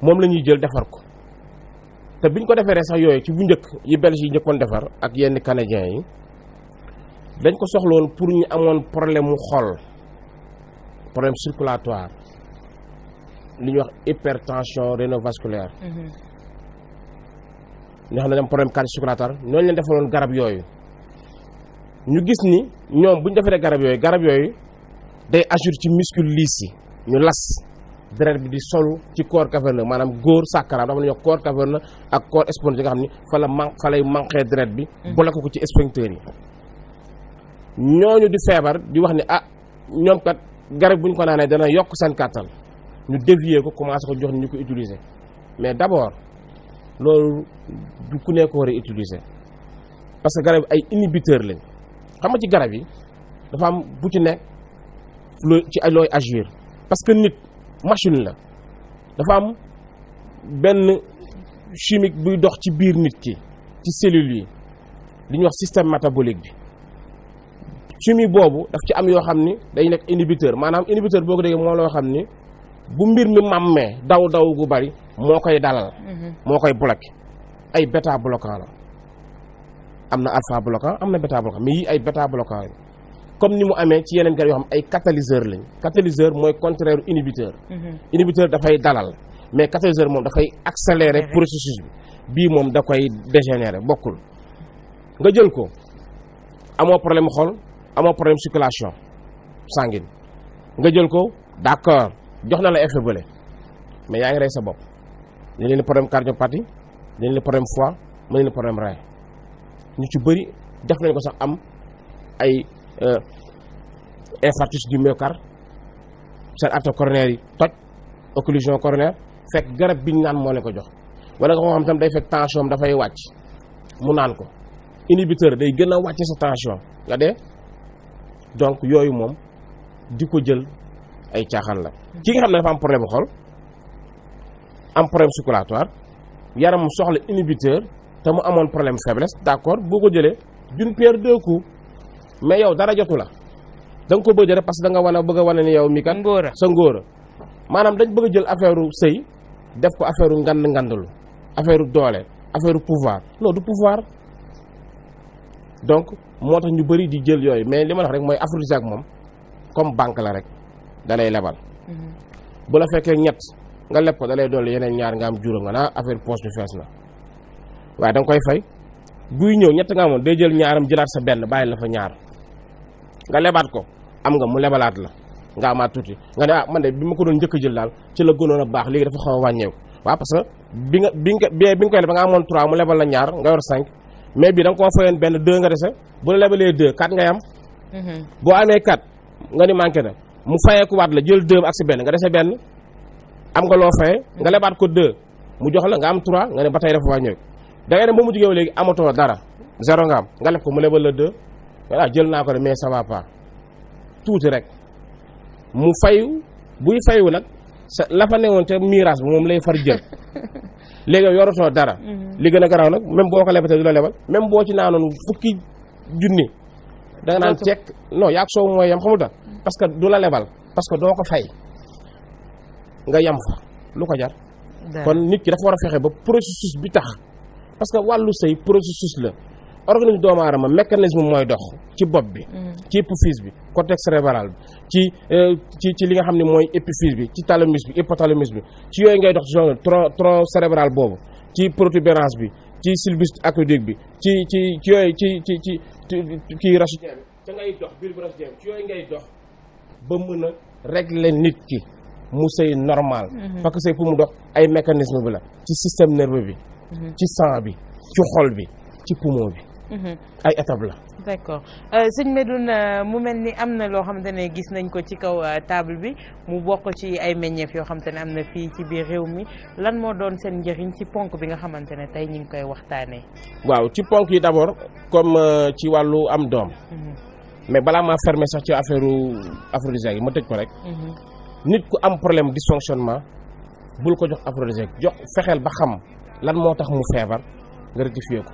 moom la ñuy jël defar ko te biñ ko defaree sax yooyu ci bu njëkk yi belge yi njëkkoon defar ak yenn canadiens yi dañ ko soxloon pour ñu amoon problème mu xol problème circulatoire li ñuy wax hypertension rénovasculaire ñoo xam ne dem problème cardio-circulatoire ñooñu leen defaloon garab yooyu ñu gis ni ñoom bu ñu defaree garab yooyu day agir ci muscle lisse yi ñu las deret bi di solu ci corps caverneux maanaam góor sàkkaraam dafa la ñuy wax corps caverneux ak corps spongieux nga xam ni fa lay manqué deret bi bloqué ko ci sphincter yi ñooñu di feebar di wax ni ñoom kat garab bu ñu ko naanee dana yokk seen kàttan ñu dévier ko commencé ko jox ni ñu ko utiliser mais d'abord loolu du ku nekk war a utiliser parce que garab ay inhibiteur lañ xam nga ci garab yi dafa am bu ci nekk ci ay looy agir parce que nit machine la dafa am benn chimique buy dox ci biir nit ki ci cellules yi li ñuy wax système métabolique bi chimique boobu daf ci am yoo xam ni day nekk inhibiteur maanaam inhibiteur boo ko déggee moom loo xam ni bu mbir mi màmmee daw gu bari moo koy dalal moo koy bloqué ay bêta bloquant la am na alpha bloquant am na bêta bloquant mais yii ay bêta bloquant yi comme ni mu amee ci yeneen garab yoo xam ay catalyseur lañ catalyseur mooy contraire inhibiteur inhibiteur dafay dalal mais catalyseur moom dafay accélérer processus bi bii moom da koy dégénérer bokkul nga jël ko amoo problème xol amoo problème circulation sanguine nga jël ko d'accord jox na la effet bële mais yaa ngi rey sa bopp dañ leen problème cardiopathie dañ leen problème foie mën leen problème rein ñu ci bëri def nañ ko sax am ay infarctus du myocarde seen artère coronaire yi toj occlusion coronaire fekk garab bi ñu naan moo leen ko jox wala nga ko xam tam day fekk tension am dafay wàcc mu naan ko inhibiteur day gën a wàcce sa tension nga dee. donc yooyu moom di ko jël ay caaxaan la. ki nga xam ne dafa am problème xol am problème circulatoire yaram mu soxla inhibiteur te mu amoon problème faiblesse d'accord boo ko jëlee d'une pierre deux coups mais yow dara jotu la da nga ko bëgg rek parce que da nga bëgg a wane ni yow mi kat sa ngóora maanaam dañ bëgg a jël affaire sëy def ko affaire ngandalu affaire doole affaire pouvoir non du pouvoir. donc moo tax ñu bëri di jël yooyu mais li ma wax rek mooy aphrodisiaque moom comme banque la rek da lay lebal. bu la fekkee ñett nga leb ko da lay dolli yeneen ñaar nga am juróom nga naa affaire poche bi fees na waaye da nga koy fay buy ñëw ñett nga amoon day jël ñaaram jëlaat sa benn bàyyi la fa ñaar nga lebaat ko am nga mu lebalaat la nga amaat tuuti nga ne man de bi ma ko doon njëkk jël daal ci la gënoon a baax léegi dafa xaw a wàññeeku waaw parce que bi nga koy leb nga amoon 3 mu lebal la ñaar nga yor 5 mais bi da nga koo fayoon benn 2 nga dese bu la lebalee 2 4 ngay am. boo amee 4 nga ni manqué na mu fayeeku waat la jël 2 ak si benn nga dese benn am nga loo faye nga lebaat ko 2 mu jox la nga am 3 nga ne ba tey dafa wàññeeku da ngay dem ba mu jugee léegi amatoo dara 0 nga am nga leb ko mu lebal la 2 voilà jël naa ko de mais ça va pas tuuti rek mu fayu buy fayu nag sa la fa newoon te mirage bi moom lay far jël léegi yow yoratoo dara. li gën a garaaw nag même boo ko lebatee du la lebal même boo ci naanoon fukki junni da nga naan ceek non yaag soow mooy yam xamul tax parce que du la lebal parce que doo ko fay nga yam fa lu ko jar. kon nit ki dafa war a fexe ba processus bi tax parce que wàllu sëy processus la organisme doomu aadama mécanisme mooy dox ci bopp bi. ci hypophyse bi cortex cérébral bi ci li nga xam ne mooy épiphyse bi ci thalamus bi hypothalamus bi ci yooyu ngay dox ci zone tronc cérébral boobu ci protubérance bi ci sylbus aqueduc bi ci yooyu ci kii rachidien bi ca ngay dox biir bi rachidien bi ci yooyu ngay dox ba mën a régler nit ki mu sëy normal. parce que sëy pour mu dox ay mécanisme bi la ci système nerveux bi. ci sang bi ci xol bi ci poumon bi. ay étape la. d'accord sëñ Medoune mu mel ni am na loo xamante ne gis nañ ko ci kaw table bi mu bokk ci ay meññeef yoo xamante ne am na fii ci biir réew mi lan moo doon seen njëriñ ci ponk bi nga xamante ne tey ñu ngi koy waxtaanee. waaw ci ponk yi d'abord comme ci wàllu am doom. mais balaa maa fermer sax ci affaire aphrodisiaque yi ma tëj ko rek. nit ku am problème dysfonctionnement bul ko jox aphrodisiaque jox fexeel ba xam lan moo tax mu feebar nga rectifier ko.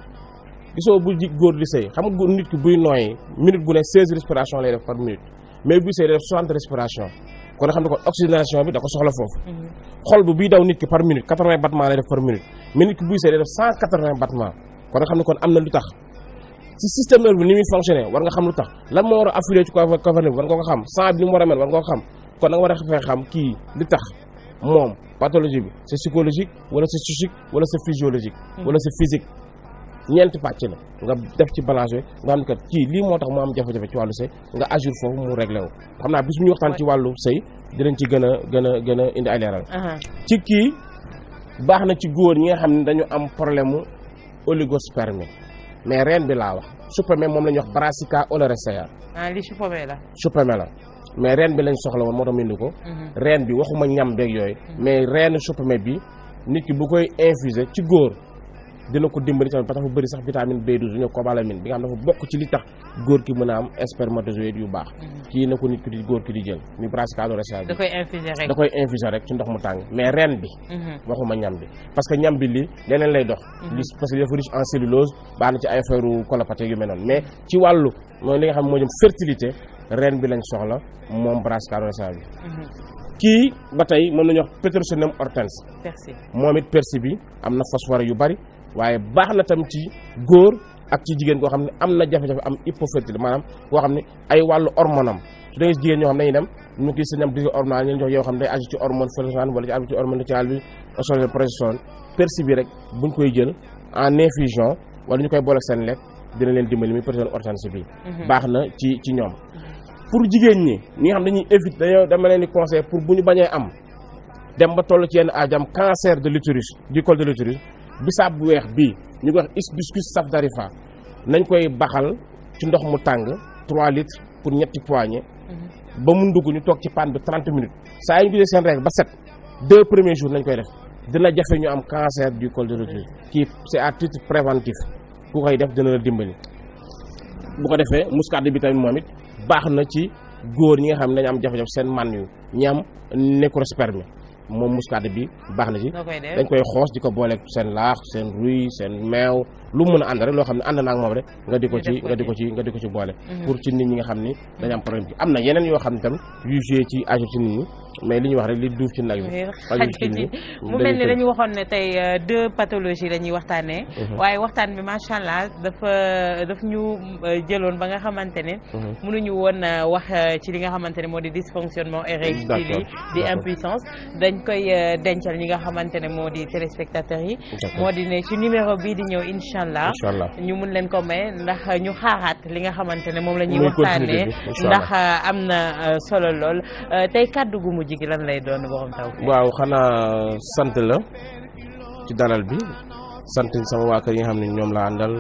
gisoo bu góor di sëy xam nga nit ki buy nooyi minute bu ne 16 respiration lay def par minute mais buy sëy def 60 respiration kon nga xam ne kon oxygénation bi da ko soxla foofu. xol bi buy daw nit ki par minute 80 battements lay def par minute mais nit ki buy sëy day def 180 battements kon nga xam ne kon am na lu tax ci système nerveux bi ni muy fonctionner war nga xam lu tax lan moo war a affluer ci caverne bi war nga ko xam sang bi ni mu war a mel war nga ko xam kon da nga war a fexe xam kii li tax moom pathologie bi c'est psychologique wala c'est psychique wala c'est physiologique wala c'est physique. ñeenti pàcc la nga def ci balance nga xam ne kat kii lii moo tax mu am jafe-jafe ci wàllu sëy nga agir foofu mu réglé wu xam naa bis bu ñu waxtaan ci wàllu sëy dinañ ci gën a indi ay leeral. ci kii baax na ci góor ñi nga xam ne dañu am problème mu oligospermie mais reen bi laa wax supplément moom la ñuy wax Brassica oleracea. li supplément la. supplément la mais reen bi lañ soxla woon moo tax mu indi ko. reen bi waxuma ñam beeg yooyu. mais reenu supplément bi nit ki bu koy infuser ci góor. dina ko dimbali tamit parce que dafa bëri sax vitamine B12 ñu cobalamine bi nga xam dafa bokk ci li tax góor ki mën a am spermatozoïde yu baax. kii na ko nit ki di góor ki di jël ni Brassica oleracea bi. da koy infuser rek ci ndox mu tàng mais reen bi. waxuma ñam bi parce que ñam bi lii leneen lay dox. parce que dafa riche en cellulose baax na ci ay affaire colopathie yu mel noonu mais ci wàllu mooy li nga xam moo jëm fertilité reen bi lañ soxla moom Brassica oleracea bi. kii ba tey moom la ñuy wax Petroselinum hortense. moom it persil bi am na phosphore yu bari. waaye baax na tam ci góor ak ci jigéen koo xam ne am na jafe-jafe am hypofertilité maanaam koo xam ne ay wàllu hormone am su dee jigéen ñoo xam ne dañuy dem ñu kii seen am di hormonal ñu jox yoo xam ne day aju ci hormone folliculaire wala ci aju ci hormone lutéale bi oestrogène progestérone persil bi rek buñ koy jël en infusion wala ñu koy boole seen lekk dina leen dimbali muy Petroselinum hortense bi baax na ci ñoom. pour jigéen ñi nga xam dañuy éviter dañoo dama leen di conseil pour bu ñu bañee am dem ba toll ci yenn âge am cancer de l'utérus du col de l'utérus bisaab bu weex bii ñu koy wax hibiscus safdarifa nañ koy baxal ci ndox mu tàng 3 litres pour ñetti poignées ba mu ndugg ñu toog ci paan bi 30 minutes saa yi ñu gisee seen règle ba set 2 premiers jours nañ koy def dina jafe ñu am cancer du col de l'utérus kii c'est à titre préventif ku koy def dina la dimbali. bu ko defee muscade bi tamit moom it baax na ci góor ñi nga xam ne dañu am jafe-jafe seen man yu ñi am nécrosperme moom muscade bi baax na ci. dañ koy xoos di ko booleeg seen laax seen ruy seen meew lu mu mën a ànd rek loo xam ne ànd naa ak moom rek nga di ko ci boole. pour ci nit ñi nga xam ni dañu am problème bi am na yeneen yoo xam ne tam yu joué ci aju ci nit ñi mais li ñuy wax rek li duuf ci nag bi. mu mel ni dañu waxoon ne tey 2 pathologies la ñuy waxtaanee. waaye waxtaan bi macha allah daf ñu jëloon ba nga xamante ne. mënuñu woon wax ci li nga xamante ne moo di dysfonctionnement érectile di impuissance dañ koy dencal ñi nga xamante ne moo di téléspectateurs yi. moo di ne ci numéro bii di ñëw incha allah ñu mun leen ko may ndax ñu xaaraat li nga xamante ne moom la ñuy waxtaanee ndax am na solo lool tey kàddu gu mujj gi lan lay doon borom taw. waaw xanaa sant la ci dalal bi sant sama waa kër yi nga xam ne ñoom laa àndal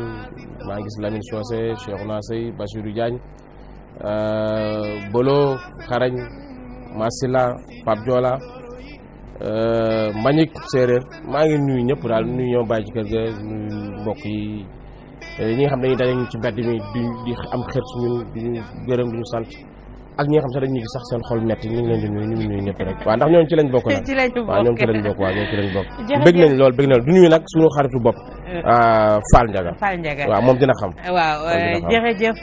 maa ngi gis Lamine Socé Cheikhouna Seye Bassirou Diagne Bolo Xarañ Masila Pape Diola Mbagnick séeréer maa ngi nuyu ñëpp daal nuyu ñoom bàyyi ci kër ga nuyu mbokk yi ñi nga xam dañuy daje ci mbedd mi di am xër ci ñun di ñu gërëm di ñu sant ak ñi nga xam sax dañuy gis sax seen xol metti ñu ngi leen di nuyu ñu ngi nuyu ñëpp rek waaw ndax ñooñu ci lañ bokk nag waaw ñoom ci lañ bokk waaw ñoom ci lañ bokk bëgg nañ lool du nuyu nag suñu xaritu bopp Fall Ndiaga waaw moom dina xam waaw jërëjëf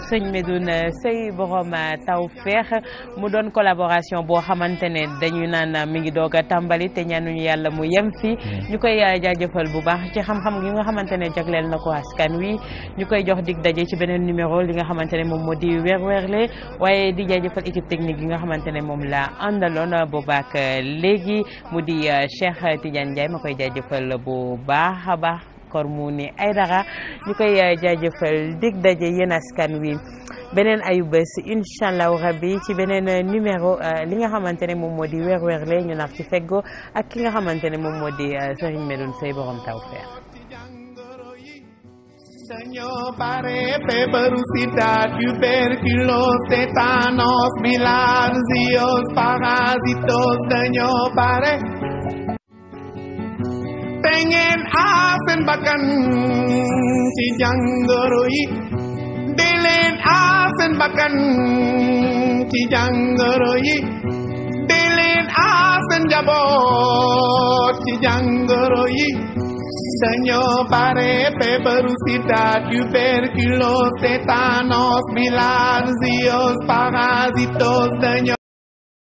sëñ Medoune Seye borom Tawfekh mu doon collaboration boo xamante ne dañu naan mi ngi doog a tàmbali te ñaanuñu yàlla mu yem fi ñu koy jaajëfal bu baax ci xam-xam gi nga xamante ne jagleel na ko askan wi ñu koy jox dig daje ci beneen numéro li nga xamante ne moom moo di weer weerle waaye di jaajëfal équipe technique yi nga xamante ne moom la àndaloon boobaak léegi mu di Cheikh Tidiane Ndiaye ma koy jaajëfal bu baax a baax Kormouni Aydara ñu koy jaajëfal dig daje yéen askan wi beneen ayu bés incha allahu rabbi ci beneen numéro li nga xamante ne moom moo di weer weerle ñu nar ci feggo ak ki nga xamante ne moom moo di Serigne Medoune Seye borom Tawfekh. Dañoo bare feebaru sida tuberculose tétanos bilharziose parasitos dañoo bare te ngeen aar seen bakkan ci jàngoro yi de leen aar seen bakkan ci jàngoro yi de leen aar seen njaboot ci jàngoro yi dañoo bare feebaru sida tuberculose tétanos bilharziose parasitos dañoo